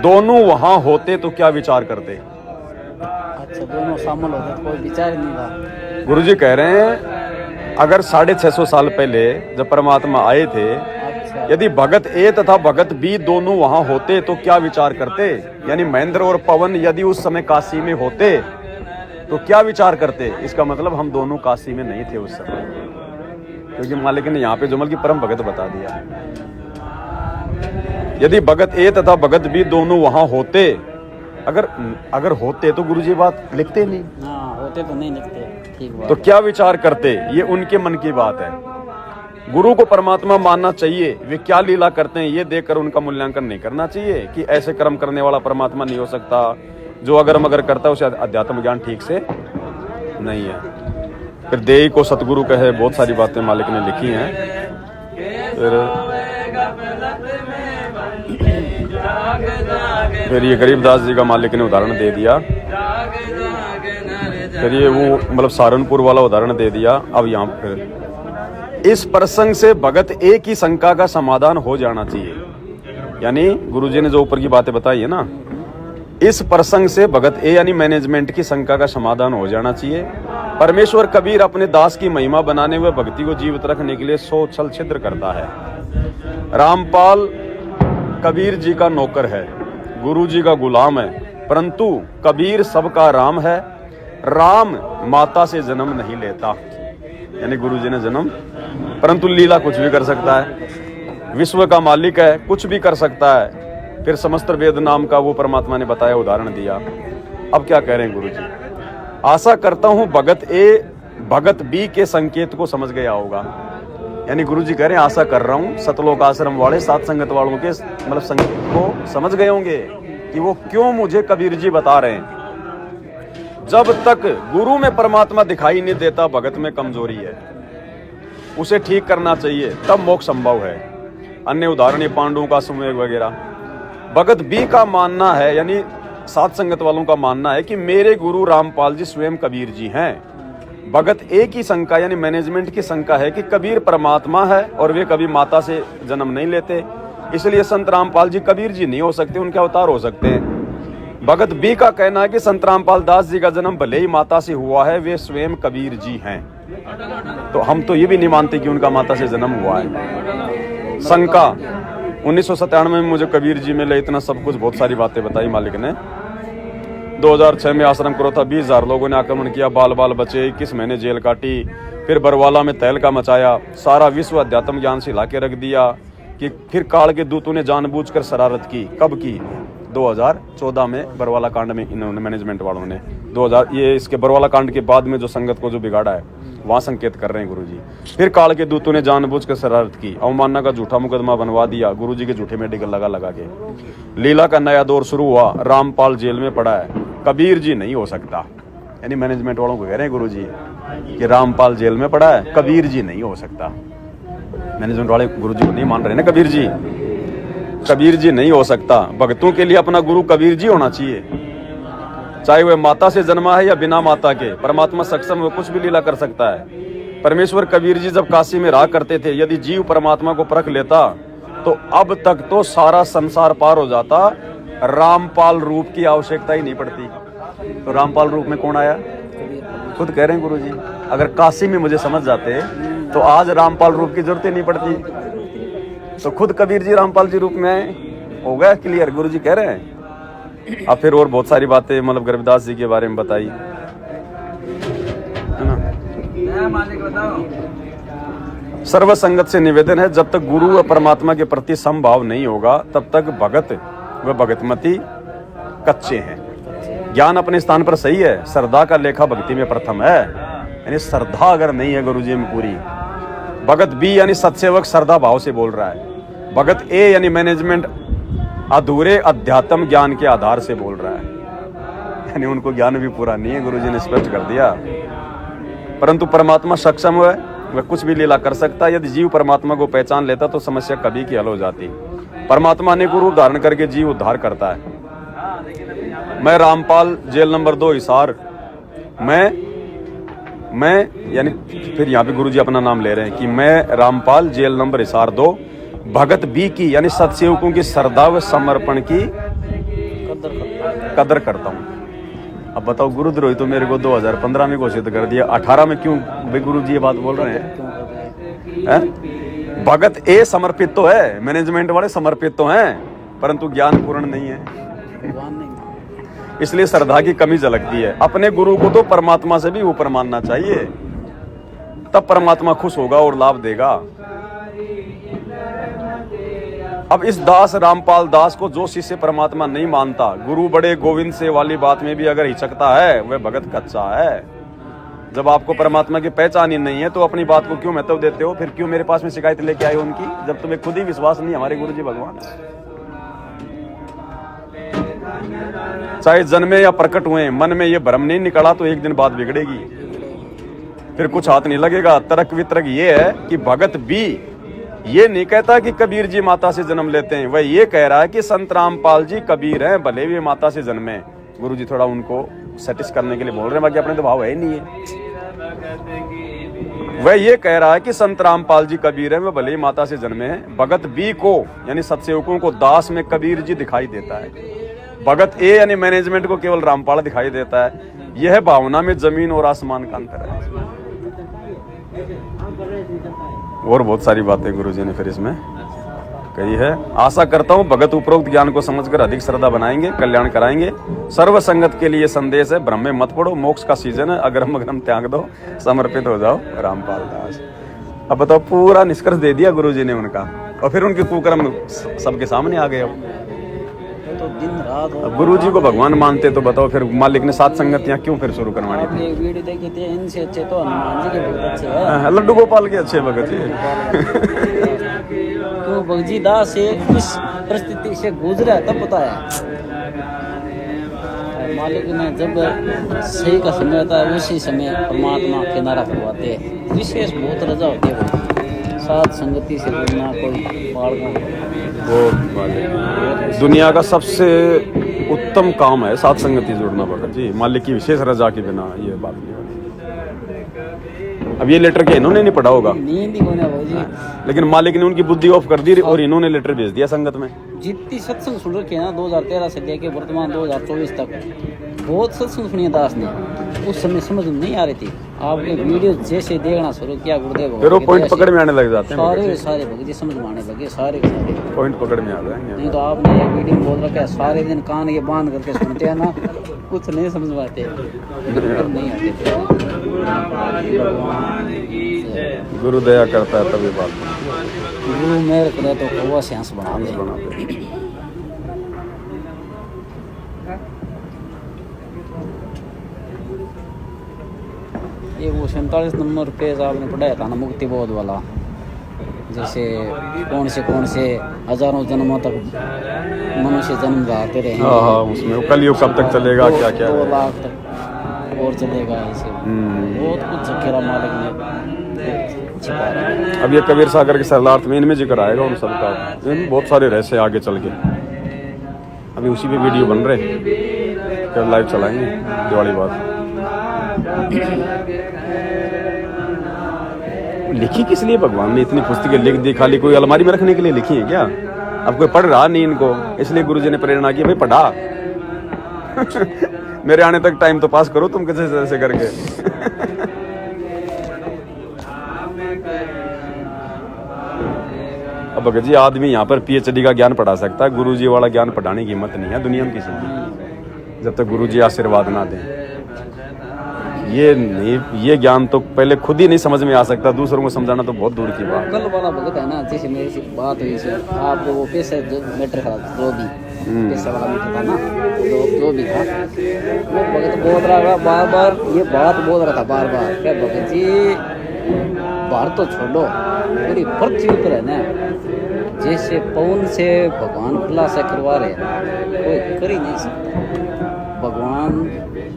दोनों वहां होते तो क्या विचार करते? अच्छा, दोनों शामिल होते तो कोई विचार ही नहीं था। गुरु जी कह रहे हैं अगर 650 साल पहले जब परमात्मा आए थे, यदि भगत ए तथा भगत बी दोनों वहां होते तो क्या विचार करते? यानी महेंद्र और पवन यदि उस समय काशी में होते तो क्या विचार करते? इसका मतलब हम दोनों काशी में नहीं थे उस समय, क्योंकि मालिक ने यहाँ पे जुमल की परम भगत बता दिया। यदि भगत ए तथा भगत बी दोनों वहां होते, अगर होते तो गुरु जी बात लिखते नहीं। हाँ, होते तो नहीं लिखते। ठीक बात। तो क्या विचार करते? ये उनके मन की बात है। गुरु को परमात्मा मानना चाहिए, वे क्या लीला करते हैं ये देखकर उनका मूल्यांकन नहीं करना चाहिए कि ऐसे कर्म करने वाला परमात्मा नहीं हो सकता, जो अगर मगर करता है उसे अध्यात्म ज्ञान ठीक से नहीं है। फिर देई को सतगुरु कहे, बहुत सारी बातें मालिक ने लिखी हैं। फिर ये गरीबदास जी का मालिक ने उदाहरण दे दिया। फिर ये वो मतलब सहारनपुर वाला उदाहरण दे दिया। अब यहाँ फिर इस प्रसंग से भगत ए की शंका का समाधान हो जाना चाहिए। यानी गुरुजी ने जो ऊपर की बातें बताई है ना, इस प्रसंग से भगत ए यानी मैनेजमेंट की शंका का समाधान हो जाना चाहिए। परमेश्वर कबीर अपने दास की महिमा बनाने व भक्ति को जीवित रखने के लिए 100 छल छिद्र करता है। रामपाल कबीर जी का नौकर है, गुरु जी का गुलाम है, परंतु कबीर सबका राम है। राम माता से जन्म नहीं लेता, यानी गुरु जी ने जन्म, परंतु लीला कुछ भी कर सकता है। विश्व का मालिक है, कुछ भी कर सकता है। फिर समस्त वेद नाम का वो परमात्मा ने बताया, उदाहरण दिया। अब क्या कह रहे हैं गुरु जी? आशा करता हूं भगत ए भगत बी के संकेत को समझ गया होगा। यानी गुरु जी कह रहे हैं आशा कर रहा हूं सतलोक आश्रम वाले सात संगत वालों के मतलब संकेत को समझ गए होंगे कि वो क्यों मुझे कबीर जी बता रहे हैं। जब तक गुरु में परमात्मा दिखाई नहीं देता, भगत में कमजोरी है, उसे ठीक करना चाहिए, तब मोक्ष संभव है। अन्य उदाहरण ये पांडवों का सुमेघ वगैरह। भगत बी का मानना है, यानी सात संगत वालों का मानना है कि मेरे गुरु रामपाल जी स्वयं कबीर जी हैं। भगत ए की शंका यानी मैनेजमेंट की शंका है कि कबीर परमात्मा है और वे कभी माता से जन्म नहीं लेते, इसलिए संत रामपाल जी कबीर जी नहीं हो सकते, उनके अवतार हो सकते हैं। भगत बी का कहना है कि संत रामपाल दास जी का जन्म भले ही माता से हुआ है, वे स्वयं कबीर जी हैं। तो हम तो ये भी नहीं मानते कि उनका माता से जन्म हुआ है। शंका 1997 में मुझे कबीर जी मिले, इतना सब कुछ, बहुत सारी बातें बताई मालिक ने। 2006 में आश्रम करो था, 20,000 लोगों ने आक्रमण किया, बाल बाल बचे, 21 महीने जेल काटी, फिर बरवाला में तहलका मचाया, सारा विश्व अध्यात्म ज्ञान से हिला के रख दिया। कि फिर काल के दूतों ने जानबूझकर शरारत की। कब की? 2014 में बरवाला कांड में इन्होंने मैनेजमेंट वालों ने 2000 ये इसके बरवाला कांड के बाद में जो संगत को जो बिगाड़ा है वहां संकेत कर रहे हैं गुरुजी। फिर काल के दूतों ने जानबूझकर शरारत की, अवमानना का झूठा मुकदमा बनवा दिया, गुरुजी के झूठे मेडिकल लगा के। लीला का नया दौर शुरू हुआ, रामपाल जेल में पड़ा है, कबीर जी नहीं हो सकता। यानी मैनेजमेंट वालों को कह रहे हैं गुरुजी कि रामपाल जेल में पड़ा है, कबीर जी नहीं हो सकता। मैनेजमेंट वाले गुरुजी को नहीं मान रहे ना, कबीर जी नहीं हो सकता। भक्तों के लिए अपना गुरु कबीर जी होना चाहिए। चाहे वह माता से जन्मा है या बिना माता के, परमात्मा सक्षम वो कुछ भी लीला कर सकता है। परमेश्वर कबीर जी जब काशी में रहा करते थे, यदि जीव परमात्मा को परख लेता तो अब तक तो सारा संसार पार हो जाता, रामपाल रूप की आवश्यकता ही नहीं पड़ती। तो रामपाल रूप में कौन आया? खुद कह रहे हैं गुरु जी, अगर काशी में मुझे समझ जाते तो आज रामपाल रूप की जरूरत ही नहीं पड़ती। तो खुद कबीर जी रामपाल जी रूप में आए, हो गया क्लियर, गुरु जी कह रहे हैं। अब फिर और बहुत सारी बातें मतलब गरीबदास जी के बारे में बताई, है ना। सर्व संगत से निवेदन है, जब तक गुरु व परमात्मा के प्रति समभाव नहीं होगा तब तक भगत व भगतमती कच्चे हैं। ज्ञान अपने स्थान पर सही है, श्रद्धा का लेखा भक्ति में प्रथम है। यानी श्रद्धा अगर नहीं है गुरु जी में पूरी, भगत बी यानी सत्सेवक श्रद्धा भाव से बोल रहा है, भगत ए यानी मैनेजमेंट अधूरे अध्यात्म ज्ञान के आधार से बोल रहा है, यानी उनको ज्ञान भी पूरा नहीं है, गुरु जी ने स्पष्ट कर दिया। परंतु परमात्मा सक्षम है, वह कुछ भी लीला कर सकता है। यदि जीव परमात्मा को पहचान लेता तो समस्या कभी की हल हो जाती। परमात्मा ने गुरु धारण करके जीव उद्धार करता है। मैं रामपाल, जेल नंबर 2 हिसार। मैं यानी फिर यहाँ पे गुरु जी अपना नाम ले रहे हैं कि मैं रामपाल, जेल नंबर हिसार 2, भगत बी की यानी सत्सेवकों की श्रद्धा व समर्पण की कदर करता हूँ। अब बताओ, गुरुद्रोही तो मेरे को 2015 में घोषित कर दिया, 18 में क्यों भाई गुरु जी ये बात बोल रहे हैं? भगत ए समर्पित तो है, मैनेजमेंट वाले समर्पित तो हैं, परंतु ज्ञान पूर्ण नहीं है, इसलिए श्रद्धा की कमी झलकती है। अपने गुरु को तो परमात्मा से भी ऊपर मानना चाहिए, तब परमात्मा खुश होगा और लाभ देगा। अब इस दास रामपाल दास को जो शिष्य परमात्मा नहीं मानता, गुरु बड़े गोविंद से वाली बात में भी अगर हिचकता है, वह भगत कच्चा है। जब आपको परमात्मा की पहचान ही नहीं है तो अपनी बात को क्यों महत्व देते हो? फिर क्यों मेरे पास में शिकायत लेके आए उनकी, जब तुम्हें खुद ही विश्वास नहीं हमारे गुरु जी भगवान है। चाहे जन्मे या प्रकट हुए, मन में ये भ्रम नहीं निकला तो एक दिन बात बिगड़ेगी, फिर कुछ हाथ नहीं लगेगा। तर्क वितर्क ये है कि भगत भी ये नहीं कहता कि कबीर जी माता से जन्म लेते हैं, वह ये कह रहा है कि संत रामपाल जी कबीर हैं, भले भी माता से जन्मे। गुरु जी थोड़ा उनको सेटिस करने के लिए बोल रहे हैं, बाकी अपने तो भाव है ही नहीं है। वह ये कह रहा है कि संत रामपाल जी कबीर हैं, वह भले ही माता से जन्मे हैं। भगत बी को यानी सत्सेवकों को दास में कबीर जी दिखाई देता है, भगत ए यानी मैनेजमेंट को केवल रामपाल दिखाई देता है। यह भावना में जमीन और आसमान का अंतर है। और बहुत सारी बातें गुरुजी ने फिर इसमें कही है। आशा करता हूँ भगत उपरोक्त ज्ञान को समझकर अधिक श्रद्धा बनाएंगे, कल्याण कराएंगे। सर्व संगत के लिए संदेश है, भ्रम में मत पड़ो, मोक्ष का सीजन है, अगरम अगरम त्याग दो, समर्पित हो जाओ। रामपाल दास। अब बताओ, पूरा निष्कर्ष दे दिया गुरुजी ने उनका, और फिर उनके कुकर्म सबके सामने आ गए। तो दिन रात अब गुरु जी को भगवान मानते तो बताओ फिर मालिक ने सात संगतियां क्यों फिर शुरू करवानी थी? एक वीडियो देखी थी, इनसे अच्छे तो हनुमान जी के बहुत अच्छे हैं। लड्डू गोपाल के अच्छे भगत जी। तो भगजी दास से इस परिस्थिति से गुजरा तब पता है मालिक ने जब सही का समय होता है उसी समय परमात्मा किनारा करवाते हैं। विशेष बहुत रजा होती है, साथ संगति से जुड़ना कोई वो दुनिया का सबसे उत्तम काम है, साथ संगति जुड़ना भगत जी। मालिक की विशेष रजा के बिना ये बात नहीं होती। अब ये लेटर के इन्होंने नहीं पढ़ा होगा, नींद ही होना भाजी, लेकिन मालिक ने उनकी बुद्धि ऑफ कर दी और इन्होंने लेटर भेज दिया संगत में। जितनी सत्संग सुन रखी है ना 2013 से लेके वर्तमान 2024 तक, बहुत सत्संग सुनी दास ने। उस समय समझ नहीं आ रही थी, आपने वीडियो जैसे देखना शुरू किया गुरुदेव, फिर वो पॉइंट पकड़ में आने लग जाते हैं, सारे भगत जी समझ में आने लगे, सारे पॉइंट पकड़ में आ जाएंगे। नहीं तो आपने ये वीडियो बोल रखा है, सारे दिन कान ये बांध करके सुनते हैं ना, कुछ नहीं समझ पाते, नहीं आते थे। गुरु दया करता है तभी बात, गुरु मेहर करे तो कौवा से हंस बना दे। ये वो 47 नंबर पेज आपने पढ़ाया था ना, मुक्ति बोध वाला, जैसे कौन से हजारों जन्मों तक मनुष्य जन्म रहते रहे। हाँ, उसमें कलयुग कब तक चलेगा, क्या क्या 2 लाख तक और चलेगा, ऐसे बहुत कुछ जखेरा मालिक ने छिपा रहा। अब ये कबीर सागर के सरलार्थ में इनमें जिक्र आएगा उन सबका, इनमें बहुत सारे रहस्य आगे चल के, अभी उसी पे वीडियो बन रहे। क्या लाइव चलाएंगे दिवाली बाद? लिखी किस लिए भगवान ने इतनी पुस्तकें लिख दी? खाली कोई अलमारी में रखने के लिए लिखी है क्या? अब कोई पढ़ रहा नहीं इनको, इसलिए गुरुजी ने प्रेरणा की भाई पढ़ा। मेरे आने तक टाइम तो पास करो तुम कैसे ऐसे करके। अब भगत जी आदमी यहाँ पर PhD का ज्ञान पढ़ा सकता है, गुरुजी वाला ज्ञान पढ़ाने की हिम्मत नहीं है दुनिया में किसी की, जब तक गुरुजी आशीर्वाद ना दें। ये ज्ञान तो पहले खुद ही नहीं समझ में आ सकता, दूसरों को समझाना तो बहुत दूर की बात। कल वाला भगत है ना, जैसे मेरी से बात हुई से आप वो पैसे जो मैटर था, जो भी पैसे वाला मैटर था ना, जो भी था वो भगत बोल रहा था बार बार, ये बात बोल रहा था बार बार, क्या भगत जी बाहर तो छोड़ो, पूरी पृथ्वी पर है ना, जैसे पवन से भगवान खुलासा करवा रहे कोई कर ही नहीं सकता। भगवान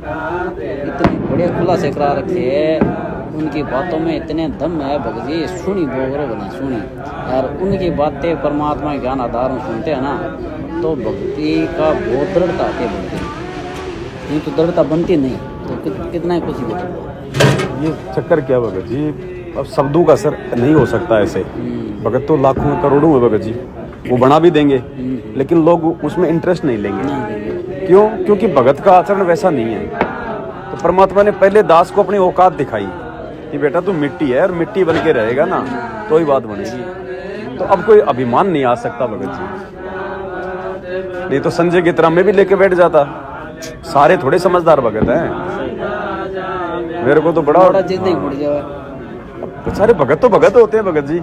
इतने बड़े खुलासे करा रखे है, उनकी बातों में इतने दम है भगत जी, सुनी बोगरो बना सुनी यार, उनकी बातें परमात्मा के ज्ञान आधार में सुनते हैं ना, तो भक्ति का बहुत दृढ़ता आती है भक्ति, नहीं तो दृढ़ता बनती नहीं, तो कितना ही कुछ भी। ये चक्कर क्या भगत जी, अब शब्दों का असर नहीं हो सकता ऐसे। भगत तो लाखों करोड़ों में भगत जी, वो बना भी देंगे लेकिन लोग उसमें इंटरेस्ट नहीं लेंगे। क्यों? क्योंकि भगत का आचरण वैसा नहीं है। तो परमात्मा ने पहले दास को अपनी औकात दिखाई कि बेटा तू मिट्टी है और मिट्टी बन के रहेगा ना तो ही बात बनेगी। तो अब कोई अभिमान नहीं आ सकता भगत जी, नहीं तो संजय की तरह मैं भी लेके बैठ जाता। सारे थोड़े समझदार भगत हैं, मेरे को तो बड़ा जिद पड़ जाए। तो सारे भगत तो भगत होते हैं भगत जी।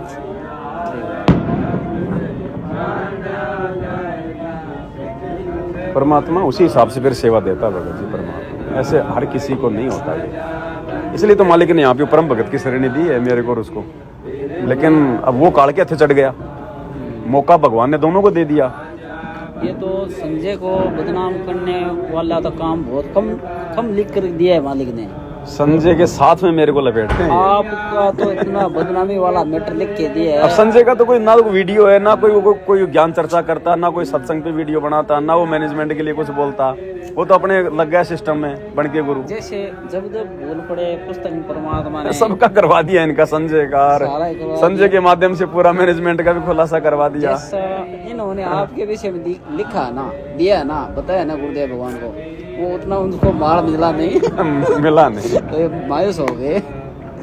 परमात्मा उसी हिसाब से फिर सेवा देता है भगत जी। परमात्मा ऐसे हर किसी को नहीं होता है, इसलिए तो मालिक ने यहाँ पे परम भगत की श्रेणी दी है मेरे को और उसको। लेकिन अब वो काल के हथे चढ़ गया, मौका भगवान ने दोनों को दे दिया। ये तो संजय को बदनाम करने वाला तो काम बहुत कम लिख कर दिया है मालिक ने। संजय के साथ में मेरे को लपेटते हैं। आपका तो इतना बदनामी वाला मैटर लिख के दिया है। अब संजय का तो कोई ना वीडियो है, ना कोई ज्ञान चर्चा करता, ना कोई सत्संग पे वीडियो बनाता, ना वो मैनेजमेंट के लिए कुछ बोलता। वो तो अपने लग गया सिस्टम में बन के गुरु। जैसे जब बोल पड़े पुस्तक में परमात्मा ने सबका करवा दिया इनका, संजय का। संजय के माध्यम से पूरा मैनेजमेंट का भी खुलासा करवा दिया। जैसा इन्होंने आपके विषय में लिखा ना, दिया ना, बताया ना गुरुदेव भगवान को, वो उतना उनको मार मिला नहीं। मिला नहीं तो ये मायूस हो गए।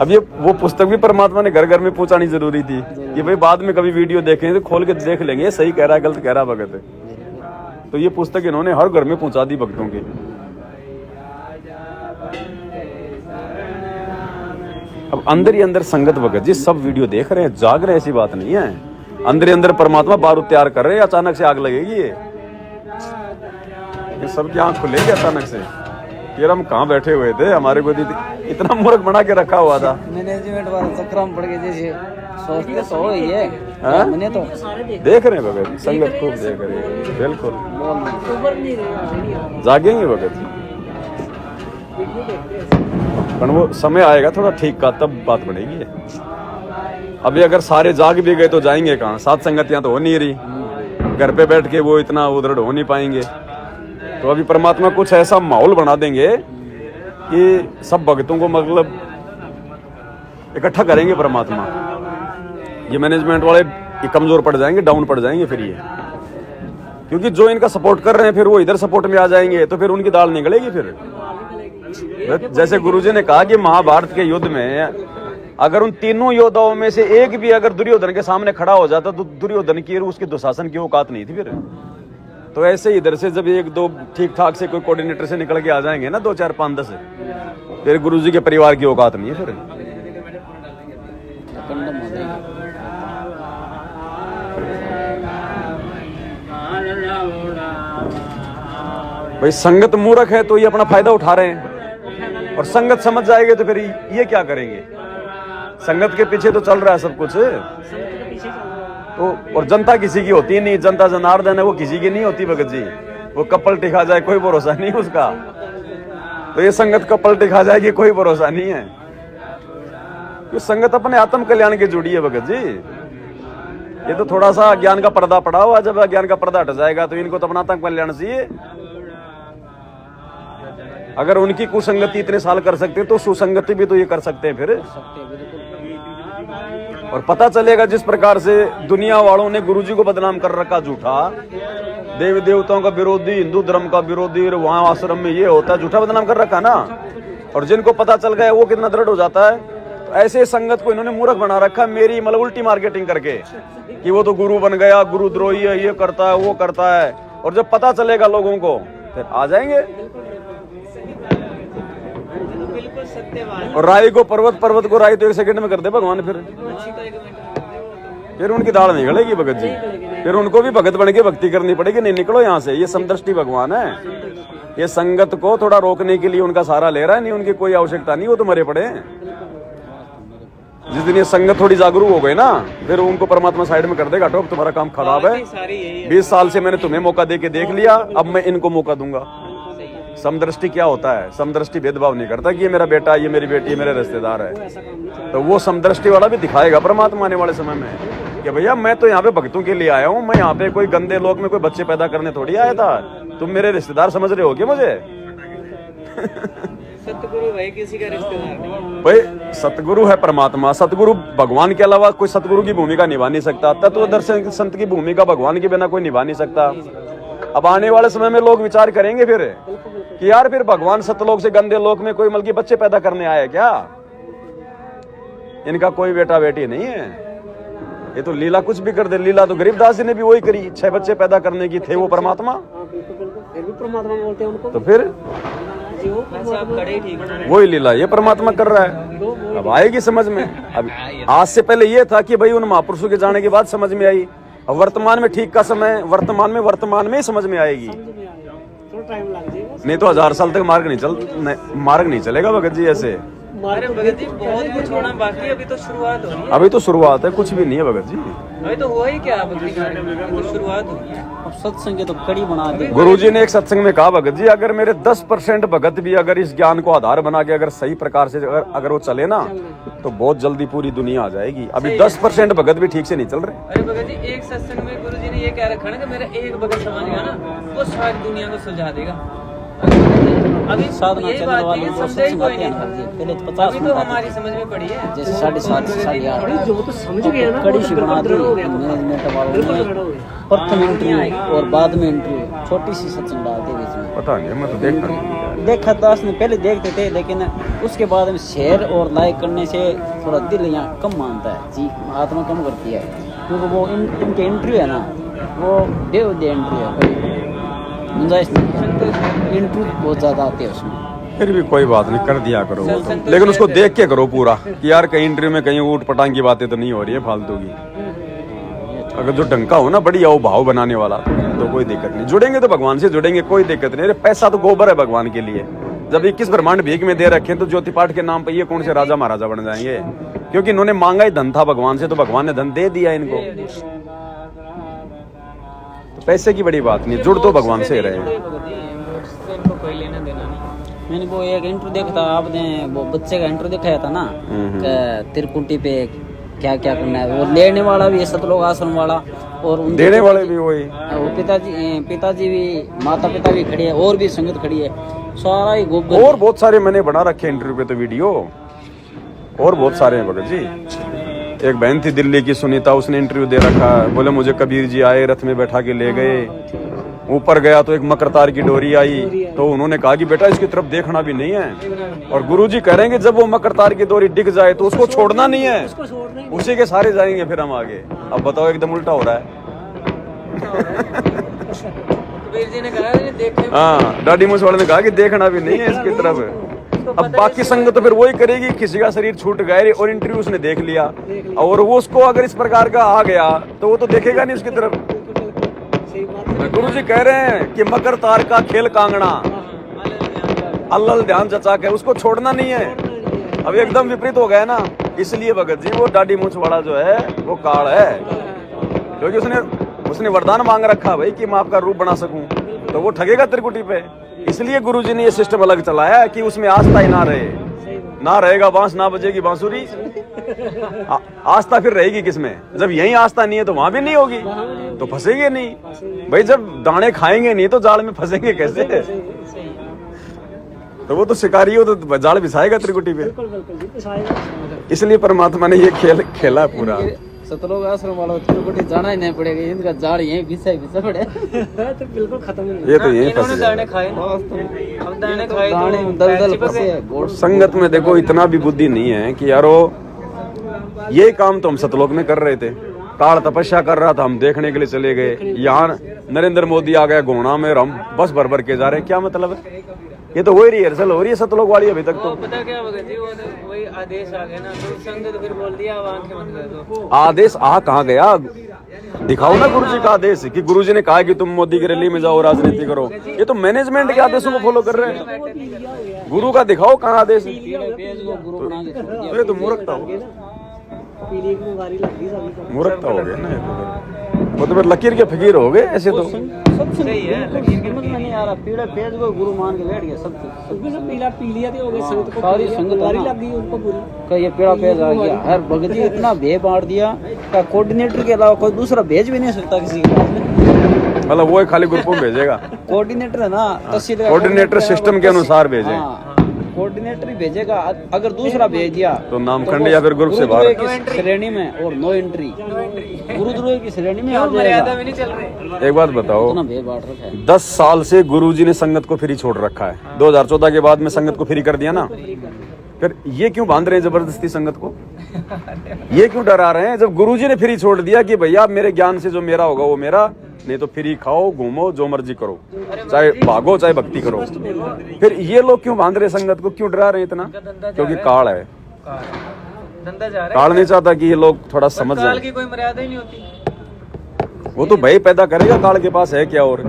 अब ये वो पुस्तक भी परमात्मा ने घर घर में पहुंचानी जरूरी थी कि भाई बाद में कभी वीडियो देखें तो खोल के देख लेंगे सही कह रहा है गलत कह रहा भगत। तो ये पुस्तक इन्होंने हर घर में पहुंचा दी भक्तों के। अब अंदर ही अंदर संगत भगत जी सब वीडियो देख रहे हैं, जाग रहे हैं, ऐसी बात नहीं है। अंदर ही अंदर परमात्मा बारूद तैयार कर रहे हैं, अचानक से आग लगेगी। ये सबकी आंख खुलेगी अचानक से। यार हम कहाँ बैठे हुए थे, हमारे को इतना मूर्ख बना के रखा हुआ था। मैनेजमेंट वाला चक्कर में पड़ गए, जैसे सोचते तो ही है। मैंने तो देख रहे हैं भगत, संगत खूब देख रहे हैं, बिल्कुल जागेंगे भगत जी। पर वो समय आएगा थोड़ा ठीक का, तब बात बढ़ेगी। अभी अगर सारे जाग भी गए तो जाएंगे कहाँ? सात संगतियां तो हो नहीं रही, घर पे बैठ के वो इतना उदृढ़ हो नहीं पाएंगे। तो अभी परमात्मा कुछ ऐसा माहौल बना देंगे कि सब भक्तों को मतलब इकट्ठा करेंगे परमात्मा। ये मैनेजमेंट वाले ये कमजोर पड़ जाएंगे, डाउन पड़ जाएंगे फिर ये, क्योंकि जो इनका सपोर्ट कर रहे हैं फिर वो इधर सपोर्ट में आ जाएंगे, तो फिर उनकी दाल निकलेगी। फिर जैसे गुरुजी ने कहा कि महाभारत के युद्ध में अगर उन तीनों योद्धाओं में से एक भी अगर दुर्योधन के सामने खड़ा हो जाता तो दुर्योधन की उसके दुशासन की औकात नहीं थी। फिर तो ऐसे इधर से जब एक दो ठीक ठाक से कोई कोऑर्डिनेटर से निकल के आ जाएंगे ना, 2 4 5 10, फिर गुरुजी के परिवार की औकात नहीं है। फिर भाई संगत मूर्ख है तो ये अपना फायदा उठा रहे हैं, और संगत समझ जाएंगे तो फिर ये क्या करेंगे? संगत के पीछे तो चल रहा है सब कुछ। तो और जनता किसी की होती नहीं, जनता जनार्दन है, वो किसी की नहीं होती भगत जी। वो कपल टिका जाए कोई भरोसा नहीं उसका। तो ये संगत कपल टिका जाएगी कोई भरोसा नहीं है। ये संगत अपने आत्म कल्याण की जुड़ी है भगत जी। ये तो थोड़ा सा ज्ञान का पर्दा पड़ा हुआ, जब ज्ञान का पर्दा हट जाएगा तो इनको तो अपना आत्म कल्याण चाहिए। अगर उनकी कुसंगति इतने साल कर सकते हैं तो सुसंगति भी तो ये कर सकते हैं फिर। और पता चलेगा जिस प्रकार से दुनिया वालों ने गुरुजी को बदनाम कर रखा झूठा, देवी देवताओं का विरोधी, हिंदू धर्म का विरोधी, और वहां आश्रम में ये होता है, झूठा बदनाम कर रखा ना। और जिनको पता चल गया वो कितना दृढ़ हो जाता है। तो ऐसे संगत को इन्होंने मूर्ख बना रखा, मेरी मतलब उल्टी मार्केटिंग करके कि वो तो गुरु बन गया, गुरुद्रोही है, ये करता है, वो करता है। और जब पता चलेगा लोगों को फिर आ जाएंगे। और राई को पर्वत, पर्वत को राई तो 1 सेकंड में कर दे भगवान। फिर उनकी दाढ़ नहीं गलेगी भगत जी, फिर उनको भी भगत बन के भक्ति करनी पड़ेगी। नहीं निकलो यहाँ से, ये समदृष्टि भगवान है। ये संगत को थोड़ा रोकने के लिए उनका सहारा ले रहा है, नहीं उनकी कोई आवश्यकता नहीं, वो तो मरे पड़े हैं। जिस दिन ये संगत थोड़ी जागरूक हो गई ना, फिर उनको परमात्मा साइड में कर देगा, टॉप तुम्हारा काम खराब है, 20 साल से मैंने तुम्हें मौका दे के देख लिया, अब मैं इनको मौका दूंगा। समदृष्टि क्या होता है? समदृष्टि भेदभाव नहीं करता कि ये मेरा बेटा, ये मेरी बेटी, ये मेरे रिश्तेदार है। तो वो समदृष्टि वाला भी दिखाएगा परमात्मा आने वाले समय में कि भैया मैं तो यहाँ पे भक्तों के लिए आया हूँ, मैं यहाँ पे कोई गंदे लोग में कोई बच्चे पैदा करने थोड़ी आया था। तुम मेरे रिश्तेदार समझ रहे हो क्या मुझे? सतगुरु भाई किसी का रिश्तेदार नहीं है भाई, सतगुरु है परमात्मा। सतगुरु भगवान के अलावा कोई सतगुरु की भूमिका निभा नहीं सकता। तत्वदर्शन संत की भूमिका भगवान के बिना कोई निभा नहीं सकता। अब आने वाले समय में लोग विचार करेंगे फिर कि यार फिर भगवान सतलोक से गंदे लोक में कोई मतलब बच्चे पैदा करने आए क्या? इनका कोई बेटा बेटी नहीं है, ये तो लीला कुछ भी कर दे। लीला तो गरीबदास जी ने भी वही करी, 6 बच्चे पैदा करने की, थे वो परमात्मा। फिर भी परमात्मा बोलते हैं उनको, तो फिर वही लीला ये परमात्मा कर रहा है। अब आएगी समझ में। अब आज से पहले ये था कि भाई उन महापुरुषों के जाने के बाद समझ में आई। अब वर्तमान में ठीक का समय, वर्तमान में ही समझ में आएगी। नहीं तो 1000 साल तक मार्ग नहीं चलेगा भगत जी ऐसे। भगत जी बहुत कुछ होना बाकी है, अभी तो शुरुआत हो रही है। अभी तो शुरुआत है, कुछ भी नहीं है भगत जी। अभी तो हुआ ही क्या, तो शुरुआत हुई है। अब सत्संग तो कड़ी बना दी। गुरुजी ने एक सत्संग में कहा भगत जी, अगर मेरे 10% भगत भी अगर इस ज्ञान को आधार बना के अगर सही प्रकार से अगर वो चले ना, तो बहुत जल्दी पूरी दुनिया आ जाएगी। अभी 10% भगत भी ठीक से नहीं चल रहे। अरे भगत जी, एक सत्संग में गुरुजी ने ये कह रखा ना कि मेरा एक भगत समझ गया ना, वो सारी दुनिया को सुलझा देगा। अभी साधना चलने वाले को सत्संग आते हैं पहले तो 50 मिनट, तो हमारी समझ में पड़ी है जैसे 7:30 से 8:30 जो तो समझ गए ना, कड़ी सी बना दी मैनेजमेंट वालों ने। प्रथम इंटरव्यू और बाद में इंटरव्यू, छोटी सी सत्संग डालते बीच में। पता नहीं, मैं तो देखा दास ने पहले देखते थे, लेकिन उसके बाद में शेयर और लाइक करने से थोड़ा दिल यहाँ कम मानता है जी, आत्मा कम करती है। क्योंकि वो इनके इंटरव्यू है ना, वो बेहद इंटरव्यू है, गुंजाइश नहीं, इंटरव्यू बहुत ज्यादा आते हैं उसमें। फिर भी कोई बात नहीं, कर दिया करो, लेकिन उसको देख के करो पूरा कि यार कहीं इंटरव्यू में कहीं ऊट पटांग की बातें तो नहीं हो रही है फालतू की। अगर जो ढंका हो ना, बढ़िया हो, भाव बनाने वाला, तो कोई दिक्कत नहीं। जुड़ेंगे तो भगवान से जुड़ेंगे, कोई दिक्कत नहीं। अरे पैसा तो गोबर है भगवान के लिए। जब 21 ब्रह्मांड भीख में दे रखे तो ज्योति पाठ के नाम पे ये कौन से राजा महाराजा बन जाएंगे? क्योंकि इन्होंने मांगा ही धन था भगवान से, तो भगवान ने धन दे दिया इनको। तो पैसे की बड़ी बात नहीं, जुड़ तो भगवान से रहे। मैंने वो एक इंटरव्यू देखा था, आपने वो बच्चे का इंटरव्यू दिखाया था ना, त्रिकुटी पे क्या क्या करना है। वो लेने वाला भी है सतलोक आश्रम वाला, और देने वाले भी वही। वो पिताजी भी, माता पिता भी खड़ी है, और भी संगत खड़ी है, सारा ही गोबर। और बहुत सारे मैंने बना रखे इंटरव्यू पे तो वीडियो, और बहुत सारे हैं भगत जी। एक बहन थी दिल्ली की सुनीता, उसने इंटरव्यू दे रखा है। बोले मुझे कबीर जी आए, रथ में बैठा के ले गए, ऊपर गया तो एक मकरतार की डोरी आई, तो उन्होंने कहा कि बेटा इसकी तरफ देखना भी नहीं है। और गुरुजी करेंगे जब वो मकरतार की डोरी दिख जाए तो उसको छोड़ना नहीं है, उसी के सारे जाएंगे फिर हम आगे। अब बताओ, एकदम उल्टा हो रहा है। कबीर जी ने कहा, हाँ, दादी मूछ वाले ने कहा कि देखना भी नहीं है इसकी तरफ। अब बाकी संगत तो फिर वही करेगी, किसी का शरीर छूट गए और इंटरव्यू उसने देख लिया, और वो उसको अगर इस प्रकार का आ गया तो वो तो देखेगा नहीं उसकी तरफ। गुरुजी कह रहे हैं कि मकर तार का खेल कांगड़ा, अल्लल ध्यान जचा के उसको छोड़ना नहीं है। अब एकदम विपरीत हो गया ना, इसलिए भगत जी वो दाढ़ी मूछ वाला जो है वो काल है, क्योंकि उसने वरदान मांग रखा भाई कि मैं आपका रूप बना सकूं, तो वो ठगेगा त्रिकुटी पे। इसलिए गुरुजी ने ये सिस्टम अलग चलाया कि उसमें आस्था ही ना रहे, ना रहेगा बांस ना बजेगी बांसुरी। आस्था फिर रहेगी किसमें? जब यही आस्था नहीं है तो वहां भी नहीं होगी, तो फंसेंगे नहीं भाई। जब दाने खाएंगे नहीं तो जाल में फंसेंगे कैसे? तो वो तो शिकारी हो तो जाल बिछाएगा त्रिकुटी पे। बिल्कुल बिल्कुल जी, पिसाएगा। इसलिए परमात्मा ने ये खेल खेला पूरा। सतलोक आश्रम वालों तिरुपति जाना ही नहीं पड़ेगा, इनका जाल यहीं बिछा पड़े। तो बिल्कुल खत्म ही नहीं। ये तो यही फंस इन्होंने गया। दाने खाए ना, अब दाने खाए दाने तो दलदल पैर फंसे चिपक गोड़ संगत में देखो इतना भी बुद्धि नहीं है कि यारो ये काम तो हम सतलोक में कर रहे थे, काल तपस्या कर रहा था, हम देखने के लिए चले गए। यहाँ नरेंद्र मोदी आ गया घोड़ा में और हम बस भर भर के जा रहे हैं, क्या मतलब है? ये तो वही रिहर्सल हो रही है सतलोक वाली अभी तक वो तो। पता क्या भगत जी, वो तो वही आदेश आ गया ना, तो संग तो फिर बोल दिया अब आंखें बंद कर दो। आदेश आ कहाँ गया? दिखाओ ना गुरुजी का आदेश कि गुरुजी ने कहा कि तुम मोदी की रैली में जाओ, राजनीति करो। ये तो मैनेजमेंट के आदेशों को फॉलो कर रहे हैं। गुरु का दिखाओ कहाँ आदेश है? गुरु बना के छोड़ दिया। तो ये तो मूर्खता हो गई, पीली की बीमारी लग गई सभी को। मूर्खता हो गई ना ये तो फिर। वो तो फिर लकीर के फकीर हो गए ऐसे तो। सही है, लकीर के समझ में नहीं आ रहा, पीड़े पेज को गुरु मान के बैठ गया सब कुछ। उसमें सब पीला पीलिया हो गई, संगत को सारी पीलिया संगत बीमारी ना। लग गई उनको पूरी। का ये पेड़ा पेज आ गया, हर भगत जी इतना भे बांट दिया का कोऑर्डिनेटर के अलावा कोई दूसरा भेज भी नहीं सकता किसी के पास में। मतलब वो खाली ग्रुप में भेजेगा, कोऑर्डिनेटर है ना, तहसील का कोऑर्डिनेटर सिस्टम के अनुसार भेजे। हाँ, कोऑर्डिनेटर ही भेजेगा। अगर दूसरा भेज दिया तो नामखंड या फिर ग्रुप से बाहर। गुरुद्रोह की श्रेणी में और नो एंट्री, गुरुद्रोह की श्रेणी में आ मर्यादा जाएगा। भी नहीं चल रही। एक बात बताओ, इतना भे बांट रखा है। 10 साल से गुरुजी ने संगत को फ्री छोड़ रखा है। 2014 के बाद में संगत को फ्री कर दिया ना, फिर ये क्यों बांध रहे हैं जबरदस्ती संगत को? ये क्यों डरा रहे हैं जब गुरुजी ने फ्री छोड़ दिया कि भैया मेरे ज्ञान से जो मेरा होगा वो मेरा, नहीं तो फ्री खाओ घूमो जो मर्जी करो, चाहे भागो चाहे भक्ति करो। फिर ये लोग क्यों बांध रहे संगत को, क्यों डरा रहे इतना? क्योंकि काल है, धंधा जा रहा काल नहीं चाहता कि ये लोग थोड़ा समझ है, काल जाए। की कोई मर्यादा ही नहीं होती। वो तो भय पैदा करेगा, काल के पास है क्या? और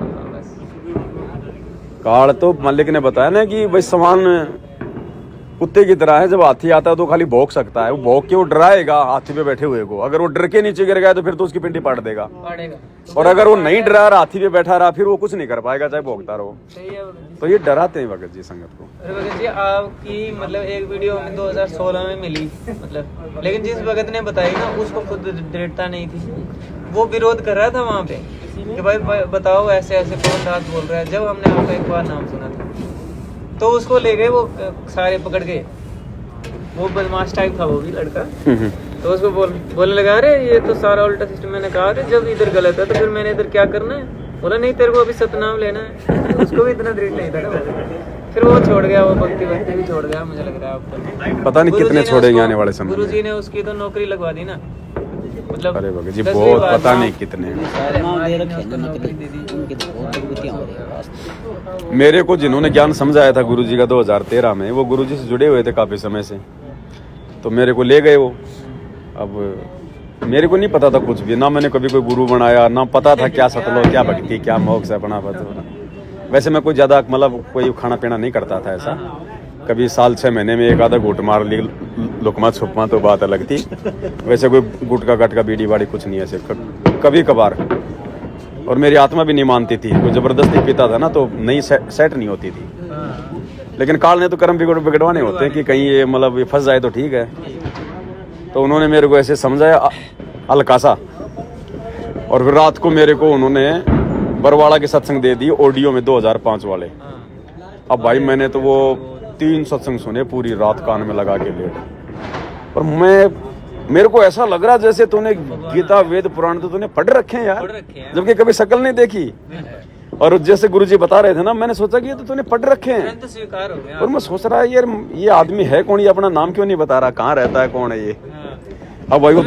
काल तो मालिक ने बताया ना कि भाई समान कुत्ते की तरह है, जब हाथी आता है तो खाली भौंक सकता है, वो भौंक के वो डराएगा हाथी पे बैठे हुए को। अगर वो डर के नीचे गिर गया तो फिर तो उसकी पिंडी पाट देगा। पड़ेगा। और अगर वो नहीं डरा रहा, हाथी पे बैठा रहा, फिर वो कुछ नहीं कर पाएगा चाहे भौंकता रहो। सही है भगत जी। तो ये डराते हैं भगत जी संगत को। अरे भगत जी, आपकी मतलब एक वीडियो में 2016 में मिली, मतलब लेकिन जिस भगत ने बताई ना उसको खुद दृढ़ता नहीं थी, वो विरोध कर रहा था वहाँ पे कि भाई बताओ ऐसे ऐसे कौन बात बोल रहा है। जब हमने आपका एक बार नाम सुना था तो उसको ले गए, वो सारे पकड़ गए। वो बदमाश टाइप था वो भी लड़का, तो उसको बोलने लगा, अरे ये तो सारा उल्टा सिस्टम। मैंने कहा अरे जब इधर गलत है तो फिर मैंने इधर क्या करना है? बोला नहीं तेरे को अभी सतनाम लेना है। उसको भी इतना दृढ़ नहीं था ना, फिर वो छोड़ गया, वो भक्ति भी छोड़ गया। मुझे लग रहा है आपको पता नहीं कितने छोड़ेंगे आने वाले समय में। गुरुजी ने उसकी तो नौकरी लगवा दी ना, मतलब अरे भगत जी 10वीं बहुत बार पता नाम- नहीं कितने। नाम दे रखे हैं ना नकली, उनकी तो बहुत दुर्गतियां हो रही है वास्तव में। मेरे को जिन्होंने ज्ञान समझाया था गुरुजी का 2013 में, वो गुरुजी से जुड़े हुए थे काफी समय से, तो मेरे को ले गए वो। अब मेरे को नहीं पता था कुछ भी, ना मैंने कभी कोई गुरु बनाया, ना पता था क्या सतलोक, क्या भक्ति, क्या मोक्ष है, अपना पता। वैसे मैं कोई ज्यादा मतलब कोई खाना पीना नहीं करता था ऐसा, कभी साल 6 महीने में एक आधा घूट मार ली, लुकमा छुपमा तो बात अलग थी। वैसे कोई गुटका गटका बीड़ी बाड़ी कुछ नहीं, ऐसे कभी कभार। और मेरी आत्मा भी नहीं मानती थी, कोई जबरदस्ती पीता था ना तो नहीं सेट नहीं होती थी। लेकिन काल ने तो कर्म बिगड़वाने होते हैं कि कहीं ये मतलब ये फंस जाए तो ठीक है। तो उन्होंने मेरे को ऐसे समझाया अलकासा, और फिर रात को मेरे को उन्होंने बरवाड़ा के सत्संग दे दी ऑडियो में 2005 वाले। अब भाई मैंने तो वो 3 सत्संग सुने पूरी रात कान में लगा के लेट। और मेरे को ऐसा लग रहा जैसे तूने गीता वेद पुराण तो तूने पढ़ रखे हैं यार, जबकि कभी शक्ल नहीं देखी। और जैसे गुरुजी बता रहे थे ना, मैंने सोचा कि ये तो तूने पढ़ रखे हैं। तुरंत स्वीकार हो गया। और मैं सोच रहा यार ये आदमी है कौन, ये अपना नाम क्यों नहीं बता रहा, कहाँ रहता है, कौन है ये। अब भाई वो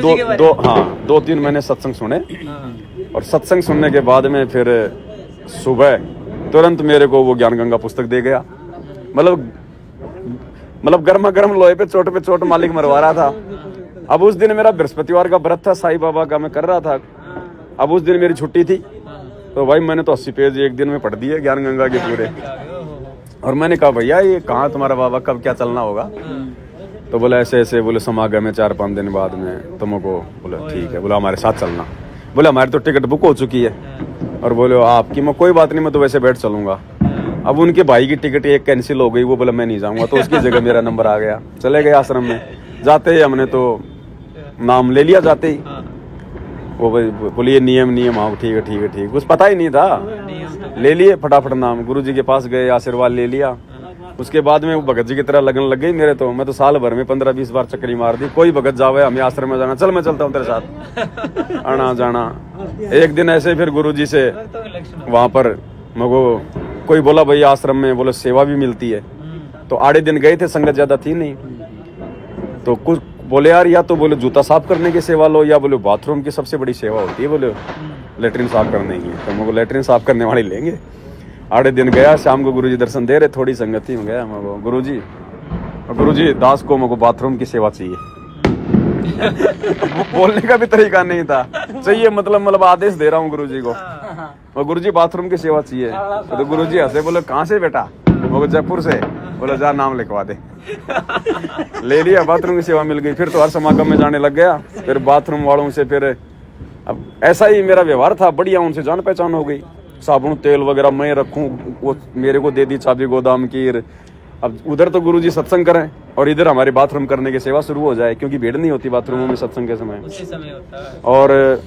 दो तीन मैंने सत्संग सुने, और सत्संग सुनने के बाद में फिर सुबह तुरंत मेरे को वो ज्ञान गंगा पुस्तक दे गया। मतलब गर्मा गर्म लोहे पे चोट मालिक मरवा रहा था। अब उस दिन मेरा बृहस्पतिवार का व्रत था, साईं बाबा का मैं कर रहा था। अब उस दिन मेरी छुट्टी थी, तो भाई मैंने तो 80 पेज एक दिन में पढ़ दिए ज्ञान गंगा के पूरे। और मैंने कहा भैया ये कहाँ तुम्हारा बाबा, कब क्या चलना होगा? तो बोला ऐसे ऐसे, बोले समागम है 4-5 दिन बाद में तुमको। बोला ठीक है, बोला हमारे साथ चलना। बोला हमारी तो टिकट बुक हो चुकी है। और बोले आपकी, मैं कोई बात नहीं, मैं तो वैसे बैठ चलूंगा। अब उनके भाई की टिकट एक कैंसिल हो गई, वो बोला मैं नहीं जाऊंगा, तो उसकी जगह मेरा नंबर आ गया। चले गए आश्रम में। जाते ही हमने तो नाम ले लिया, जाते ही वो बोलिए नियम। हाँ ठीक है, कुछ पता ही नहीं था, ले लिए फटाफट नाम। गुरुजी के पास गए, आशीर्वाद ले लिया। उसके बाद में वो भगत जी की तरह लगन लग गई मेरे। तो मैं तो साल भर में 15-20 बार चक्करी मार दी। कोई भगत जावे हमें आश्रम में जाना, चल मैं चलता हूँ तेरे साथ, आना जाना। एक दिन ऐसे फिर गुरुजी से वहाँ पर मगो कोई बोला भाई आश्रम में बोले सेवा भी मिलती है। तो आड़े दिन गए थे, संगत ज्यादा थी नहीं, तो कुछ बोले यार या तो बोले जूता साफ करने की सेवा लो या बोले बाथरूम की सबसे बड़ी सेवा होती है बोले लेटरिन साफ करने की। तो मुझे लेटरिन साफ करने वाले लेंगे। आड़े दिन गया, शाम को गुरुजी दर्शन दे रहे, थोड़ी संगति में गया मैं गुरुजी दास को मुझको बाथरूम की सेवा चाहिए। बोलने का भी तरीका नहीं था, चाहिए मतलब आदेश दे रहा हूँ गुरुजी को, और गुरुजी बाथरूम की सेवा चाहिए। तो गुरुजी हंसे, बोले कहाँ से बेटा? वो जयपुर से। बोले जा नाम लिखवा दे। ले लिया, बाथरूम की सेवा मिल गई। फिर तो हर समागम में जाने लग गया। फिर बाथरूम वालों से फिर अब ऐसा ही मेरा व्यवहार था, बढ़िया उनसे जान पहचान हो गई। साबुन तेल वगैरह मैं रखूं, वो मेरे को दे दी चाबी गोदाम की। अब उधर तो गुरुजी सत्संग करें और इधर हमारी बाथरूम करने की सेवा शुरू हो जाए, क्योंकि भीड़ नहीं होती बाथरूमों में सत्संग के समय। उसी समय होता है। और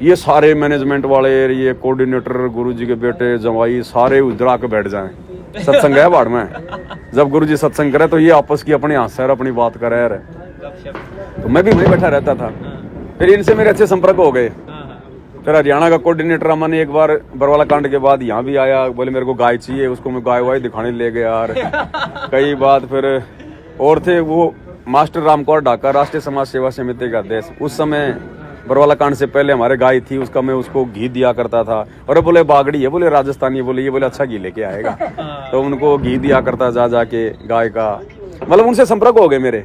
ये सारे मैनेजमेंट वाले, ये कोऑर्डिनेटर, गुरुजी के बेटे जमाई सारे उधर आके बैठ जाएं। सत्संग है बाढ़ में, जब गुरुजी सत्संग करे तो ये आपस की अपनी हंसर अपनी बात करे यार। तो मैं भी वहीं बैठा रहता था। फिर इनसे मेरे अच्छे संपर्क हो गए। फिर हरियाणा का कोऑर्डिनेटर अमन एक बार बरवाला कांड के बाद यहाँ भी आया, बोले मेरे को गाय चाहिए, उसको मैं गाय वाय दिखाने ले गया यार। कई बात फिर और थे वो मास्टर रामकौर ढाका, राष्ट्रीय समाज सेवा समिति का अध्यक्ष। उस समय बरवाला कांड से पहले हमारे गाय थी, उसका मैं उसको घी दिया करता था। और बोले बागड़ी है, बोले राजस्थानी, बोले ये बोले अच्छा घी लेके आएगा। तो उनको घी दिया करता जा जाके गाय का, मतलब उनसे संपर्क हो गए मेरे।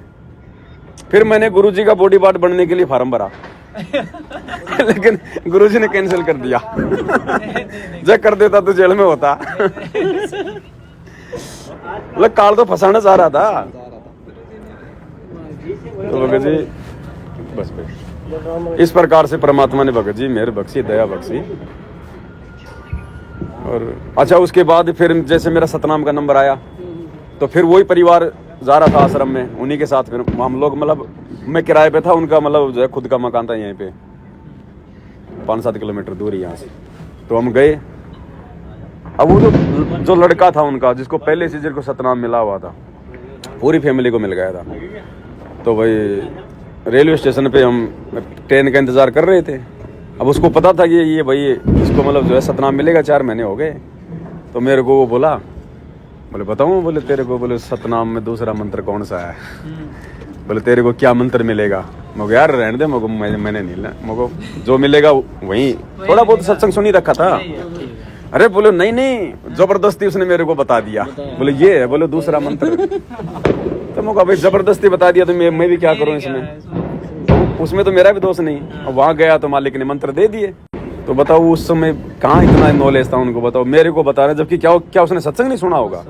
फिर मैंने गुरुजी का बॉडी गार्ड बनने के लिए फार्म भरा। लेकिन गुरुजी ने कैंसिल कर दिया। जब कर देता तो जेल में होता। मतलब काल तो फंसाना चाह रहा था। तो भगत जी बस इस प्रकार से परमात्मा ने भगत जी मेहर बख्शी, दया बख्शी। और अच्छा उसके बाद फिर जैसे मेरा सतनाम का नंबर आया तो फिर वही परिवार जा रहा था आश्रम में, उन्हीं के साथ फिर हम लोग, मतलब मैं किराए पे था, उनका मतलब जो है खुद का मकान था यहीं पे 5-7 किलोमीटर दूर ही यहाँ से। तो हम गए। अब वो जो लड़का था उनका, जिसको पहले से जिसको सतनाम मिला हुआ था, पूरी फैमिली को मिल गया था। तो भाई रेलवे स्टेशन पे हम ट्रेन का इंतजार कर रहे थे। अब उसको पता था कि ये भाई इसको मतलब जो है सतनाम मिलेगा, 4 महीने हो गए। तो मेरे को वो बोला, बोले बताऊँ? बोले तेरे को, बोले सतनाम में दूसरा मंत्र कौन सा है? बोले तेरे को क्या मंत्र मिलेगा? मगर यार रहने दे, मगर मैंने नहीं लेना, मगर जो मिलेगा वही। थोड़ा बहुत सत्संग सुनी रखा था। अरे बोले नहीं, जबरदस्ती उसने मेरे को बता दिया। बोले ये है, बोले दूसरा मंत्र। तो मगर भाई जबरदस्ती बता दिया तो मैं भी क्या करूँ इसमें? उसमें तो मेरा भी दोष नहीं। अब वहाँ गया तो मालिक ने मंत्र दे दिए। तो बताओ उस समय कहाँ इतना नॉलेज था उनको, बताओ मेरे को बता रहे, जबकि क्या उसने सत्संग नहीं सुना होगा?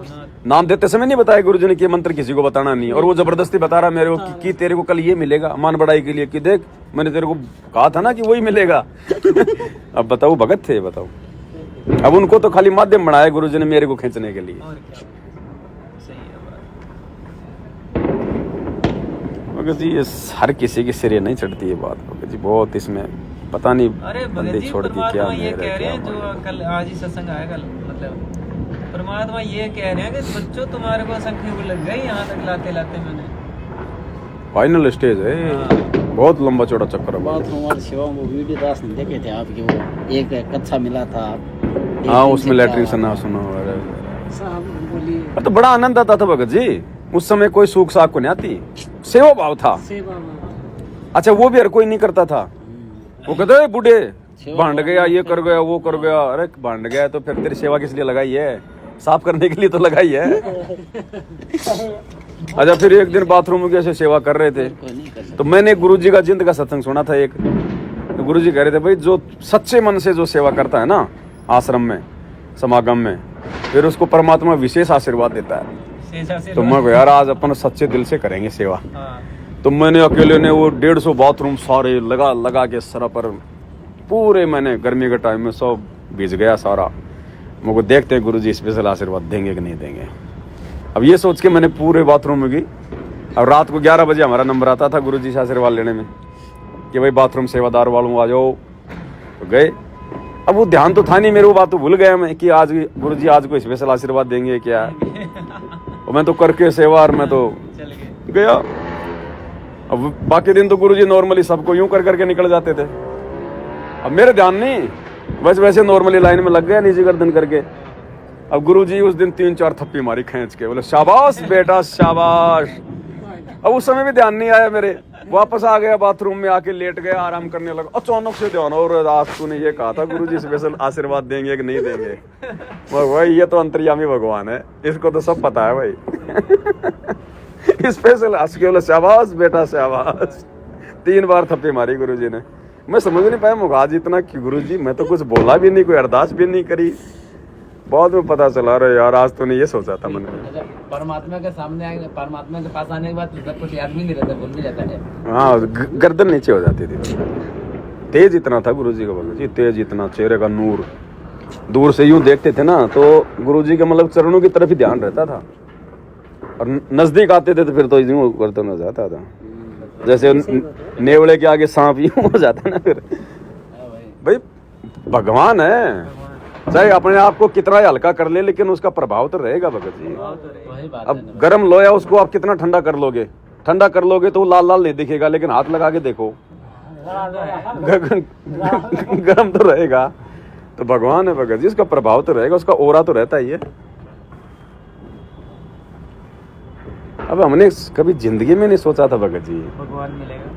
नाम देते समय नहीं बताया गुरुजी ने कि मंत्र किसी को बताना नहीं, और वो जबरदस्ती बता रहा मेरे को कि तेरे को कल ये मिलेगा, मान बढ़ाई के लिए कि देख मैंने तेरे को कहा था ना कि वही मिलेगा। अब बताओ भगत थे, बताओ। अब उनको तो खाली माध्यम बनाया गुरुजी ने मेरे को खींचने के लिए। भगत जी ये हर किसी के सिरे नहीं चढ़ती है बात भगत जी, बहुत इसमें पता नहीं बंदे छोड़ के क्या ये कह रहे हैं, जो कल आज ही सत्संग आया कल, मतलब परमात्मा ये कह रहे हैं कि बच्चों तुम्हारे को संख्या लग गई यहाँ तक लाते मैंने। फाइनल स्टेज है, बहुत लंबा चौड़ा चक्कर है। बाथरूम वाली सेवाओं को वीडियो दास ने देखे थे आपकी, वो एक कच्चा मिला था। हाँ उसमें लैट्रिन सुना तो बड़ा आनंद आता था भगत जी। उस समय कोई सूख साख को नहीं आती, सेवा भाव था। अच्छा वो भी हर कोई नहीं करता था। वो कहते बूढ़े भांड गया, ये कर गया, वो कर गया। अरे भांड गया तो फिर तेरी सेवा किस लिए लगाई है? साफ करने के लिए तो लगाई है। अच्छा फिर एक दिन बाथरूम में ऐसे सेवा कर रहे थे तो मैंने गुरुजी का जिंद का सत्संग सुना था एक। तो गुरुजी कह रहे थे भाई जो सच्चे मन से जो सेवा करता है ना आश्रम में समागम में, फिर उसको परमात्मा विशेष आशीर्वाद देता है। तो मैं यार आज अपन सच्चे दिल से करेंगे सेवा। तो मैंने अकेले ने वो 150 बाथरूम सारे लगा के सरा पर पूरे, मैंने गर्मी के टाइम में सब भीज गया सारा। मुझको देखते हैं गुरुजी स्पेशल आशीर्वाद देंगे कि नहीं देंगे। अब ये सोच के मैंने पूरे बाथरूम में गई। अब रात को 11 बजे हमारा नंबर आता था गुरुजी से आशीर्वाद लेने में कि भाई बाथरूम सेवादार वालों आ जाओ। तो गए। अब वो ध्यान तो था नहीं मेरे, वो बात तो भूल गया मैं कि आज गुरुजी आज कोई स्पेशल आशीर्वाद देंगे क्या। और मैं तो करके सेवा और मैं तो चल गए। गया। अब बाकी दिन तो गुरुजी नॉर्मली सबको यूं कर करके निकल जाते थे। अब मेरे ध्यान नहीं, वैसे वैसे नॉर्मली लाइन में लग गया नीचे गर्दन करके। अब गुरुजी उस दिन 3-4 थप्पी मारी खींच के, बोले शाबाश बेटा शाबाश। अब उस समय भी ध्यान नहीं आया मेरे, वापस आ गया बाथरूम में, आके लेट गया, आराम करने लगा। अचानक से ध्यान, और आज तूने ये कहा था गुरुजी स्पेशल आशीर्वाद देंगे कि नहीं देंगे। भाई ये तो अंतर्यामी भगवान है, इसको तो सब पता है भाई। स्पेशल हंस के बोले शाबाश बेटा शाबाश। 3 बार थप्पी मारी गुरुजी ने। मैं समझ नहीं पाया मुगाज इतना कि गुरुजी मैं तो कुछ बोला भी नहीं, कोई अरदास भी नहीं करी। बाद में पता चला रहा यार आज तो नहीं ये सोचा था मन में। अच्छा, परमात्मा के सामने आए, परमात्मा के पास आने के बाद सब कुछ याद भी नहीं रहता, भूल भी जाता है। हाँ गर्दन नीचे हो जाती थी। तेज इतना था गुरुजी का भगत जी, तेज इतना, चेहरे का नूर। दूर से यूं देखते थे ना तो गुरुजी के मतलब चरणों की तरफ ही ध्यान रहता था, और नजदीक आते थे तो फिर तो यूं गर्दन हो जाता था, जैसे नेवले के आगे सांप यूं हो जाता ना। फिर भाई भगवान है, चाहे अपने आप को कितना हल्का कर ले लेकिन उसका प्रभाव तो रहेगा भगत जी। वही बात है अब ना। गर्म लोया उसको आप कितना ठंडा कर लोगे, ठंडा कर लोगे तो लाल लाल नहीं दिखेगा, लेकिन हाथ लगा के देखो गर्म तो रहेगा। तो भगवान है भगत जी, उसका प्रभाव तो रहेगा, उसका ओरा तो रहता ही है। अब हमने कभी जिंदगी में नहीं सोचा था भगत जी भगवान मिलेगा।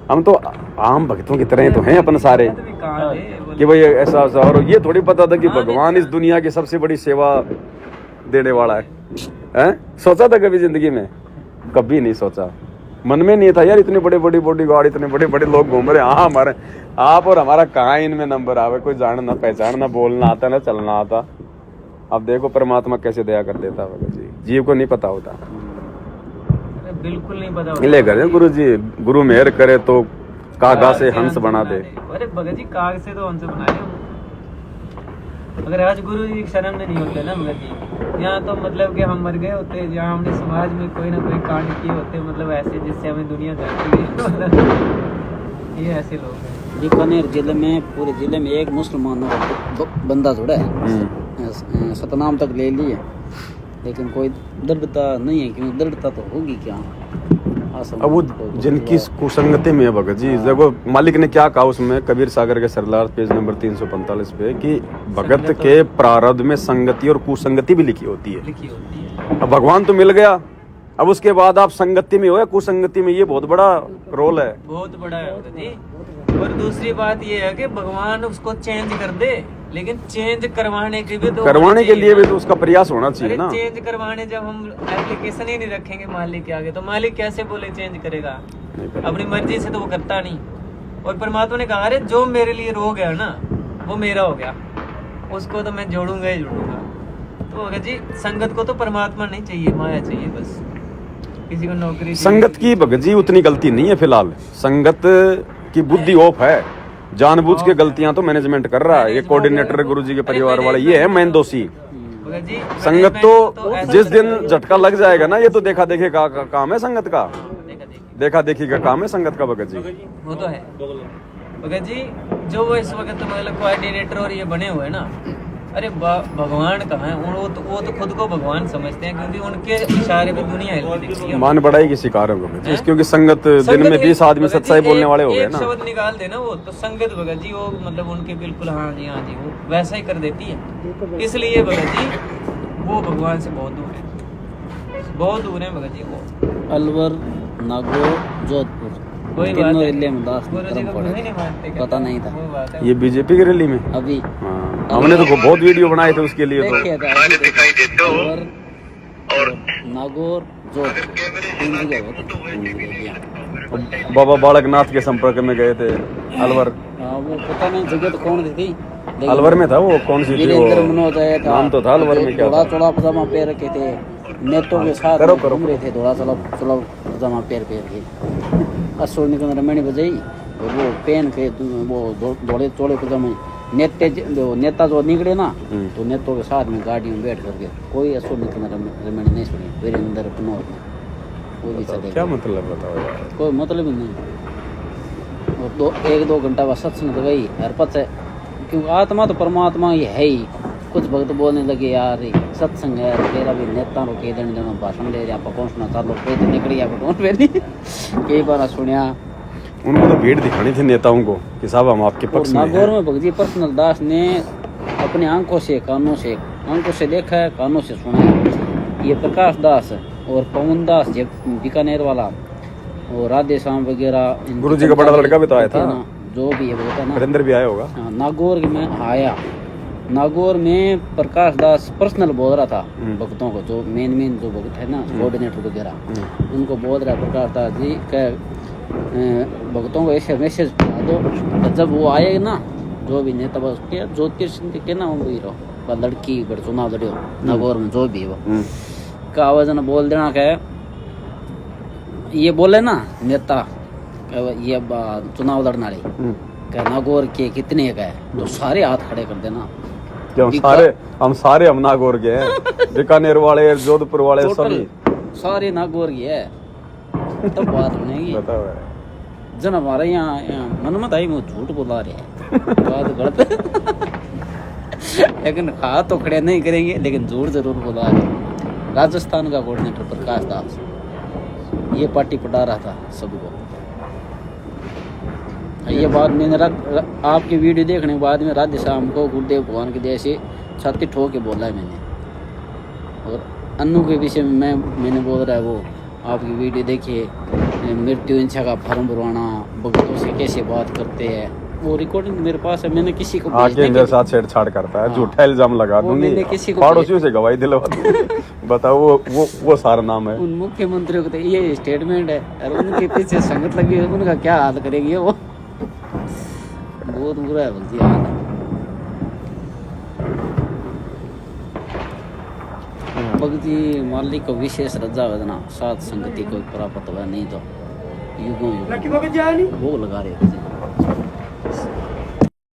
हम तो आम भक्तों की तरह ही तो हैं अपन सारे, कहाँ थे कि भाई ऐसा ऐसा। और ये थोड़ी पता था कि भगवान इस दुनिया की सबसे बड़ी सेवा देने वाला है, हैं? सोचा था कभी जिंदगी में? कभी नहीं सोचा, मन में नहीं था यार। इतनी बड़ी बड़ी बॉडीगार्ड, इतने बड़े बड़े लोग घूम रहे। हाँ हमारे आप और हमारा कहाँ इनमें नंबर आवे, कोई जान ना पहचान ना बोलना आता ना चलना आता। अब देखो परमात्मा कैसे दया कर देता भगत जी, जीव को नहीं पता होता। बिल्कुल नहीं पता ले गए गुरु जी, गुरु मेहर करे तो कागा से हंस बना दे। अरे भगत जी काग से तो हंस बनाए हम। अगर आज गुरु जी शरण में नहीं होते ना भगत जी, यहाँ तो मतलब कि हम मर गए होते, जहाँ हमने समाज में कोई ना कोई कांड किए होते, मतलब ऐसे जिससे हमें दुनिया जानती है। ये ऐसे लोग हैं। बीकानेर जिले में, पूरे जिले में एक मुसलमानों का बंदा जुड़ा है, सतनाम तक ले लिए, लेकिन कोई दृढ़ता नहीं है। क्यों दृढ़ता तो होगी क्या? अब वो जिनकी कुसंगति में है भगत जी, देखो मालिक ने क्या कहा उसमें कबीर सागर के सरलार पेज नंबर 345 पे कि भगत के प्रारब्ध में संगति और कुसंगति भी लिखी होती है। अब भगवान तो मिल गया, अब उसके बाद आप संगति में हो या कुसंगति में, ये बहुत बड़ा रोल है, बहुत बड़ा है भगत जी। और दूसरी बात ये है कि भगवान उसको चेंज कर दे, लेकिन चेंज करवाने के भी तो करवाने के लिए भी तो उसका प्रयास होना चाहिए ना। चेंज करवाने जब हम एप्लीकेशन ही नहीं रखेंगे मालिक के आगे, तो मालिक कैसे बोले चेंज करेगा? अपनी मर्जी से तो वो करता नहीं। और परमात्मा ने कहा अरे जो मेरे लिए रो गया ना वो मेरा हो गया, उसको तो मैं जोड़ूंगा ही जोड़ूंगा। तो भगत जी संगत को तो परमात्मा नहीं चाहिए, माया चाहिए बस। किसी को नौकरी संगत की भगत जी उतनी गलती नहीं है फिलहाल, संगत की बुद्धि ऑफ है, जानबूझ के गलतियां तो मैनेजमेंट कर रहा है। ये कोऑर्डिनेटर गुरुजी के परिवार वाले ये है मेन दोषी। संगत तो जिस दिन झटका लग जाएगा ना, ये तो देखा देखी का काम है संगत का, देखा देखी का काम है संगत का भगत जी। वो तो है भगत जी, जो वो इस वक्त मतलब कोऑर्डिनेटर और ये बने हुए ना, अरे भगवान कहाँ है? वो तो खुद को भगवान समझते हैं, क्योंकि उनके इशारे पे दुनिया हिलती दिखती है। मान बढ़ाई की शिकार है भगत जी, क्योंकि संगत दिन में 20 आदमी सच्चाई बोलने वाले हो गए ना। शब्द निकाल देना वो तो संगत भगत जी वो मतलब उनके बिल्कुल हाँ जी वो वैसा ही कर देती है। इसलिए भगत जी वो भगवान से बहुत दूर है, बहुत दूर है भगत जी वो। अलवर, नागौर, जोधपुर, तीनों रैली में दास करम पड़े, पता नहीं था। ये बीजेपी की रैली में अभी हाँ, हमने तो बहुत वीडियो बनाए थे उसके लिए तो। देखिए था अलवर, नागौर, जोधपुर, 3 जगह बाबा बालकनाथ के संपर्क में गए थे अलवर। वो पता नहीं जगह तो कौन थी, अलवर में था वो, कौन सी थी वीरेंद्र वो? मनोज आया था, नाम तो था अलवर में, क्या थोड़ा था? थोड़ा पजामा पहन रखे थे, नेतों के साथ घूम रहे थे, थोड़ा थोड़ा पजामा पहन के। असोल निकल रमणी बजाई और वो पहन के वो धोड़े चोड़े पजामे नेता जो निकले ना, तो नेतों के साथ में गाड़ी में बैठ करके कोई असोल निकल रमणी नहीं सुनी। वीरेंद्र मनोज कोई भी चले, क्या मतलब बताओ यार, कोई मतलब ही नहीं। और 1-2 घंटा बाद सत्संग तो गई हर पत है, क्योंकि आत्मा तो परमात्मा ही है ही, कुछ भक्त बोलने लगे यार ये सत्संग है तेरा भी नेता रो के दिन दिन भाषण दे रहा पहुंचना सुना चालो कोई तो निकल गया बटोन पे नहीं कई बार सुनिया उनको तो भीड़ दिखानी थी नेताओं को कि साहब हम आपके और पक्ष में नागौर हैं। में भगत जी पर्सनल दास ने अपने आंखों से देखा है कानों से सुना है। ये प्रकाश दास और पवन दास जब बीकानेर वाला और राधे श्याम वगैरह गुरु जी का बड़ा लड़का भी तो आया था। जो भी है बोलता ना वीरेंद्र भी आया होगा। हाँ, नागौर में आया। नागौर में प्रकाश दास पर्सनल बोल रहा था भक्तों को, जो मेन जो भक्त है ना कोऑर्डिनेटर वगैरह उनको बोल रहा है प्रकाश दास जी के भक्तों को ऐसे मैसेज पहुंचा दो जब वो आए ना जो भी नेता बस के ज्योतिष के ना वो ही रहो लड़की बड़ चुनाव लड़ो नागौर में जो भी वो का आवाज ना बोल देना क्या ये बोले ना नेता ये चुनाव लड़ना रही नागौर के कितने का है तो सारे हाथ खड़े कर देना हम सारे हम नागौर के हैं बीकानेर वाले जोधपुर वाले सभी सारे नागौर की है तब बात बनेगी। जन हमारे यहाँ मन मत आई झूठ बोला रहे हैं बात गलत लेकिन खा तो खड़े नहीं करेंगे लेकिन झूठ जरूर बोला रहे। राजस्थान का कोऑर्डिनेटर प्रकाश दास ये पार्टी पटा रहा था सबको। ये बात मैंने आपकी वीडियो देखने के बाद में राधे श्याम को गुरुदेव भगवान के दया से छाती ठोक के बोला है मैंने। और अन्नू के विषय में मैंने बोल रहा है वो आपकी वीडियो देखिए मृत्यु इच्छा का फॉर्म भरवाना भक्तों से कैसे बात करते हैं वो रिकॉर्डिंग मेरे पास है। मैंने किसी को आगे मेरे साथ छेड़छाड़ करता है झूठा इल्जाम लगा दूंगी पड़ोसियों से गवाही दिलवा बताओ वो सारा नाम है उन मुख्यमंत्रियों को तो ये स्टेटमेंट है और उनके पीछे संगत लगी है उनका क्या हाल करेगी वो बहुत बुरा है बोलती हाल भक्ति मालिक को विशेष रजा वेदना सात संगति को प्राप्त हुआ नहीं तो युगों युगों वो लगा रहे थे।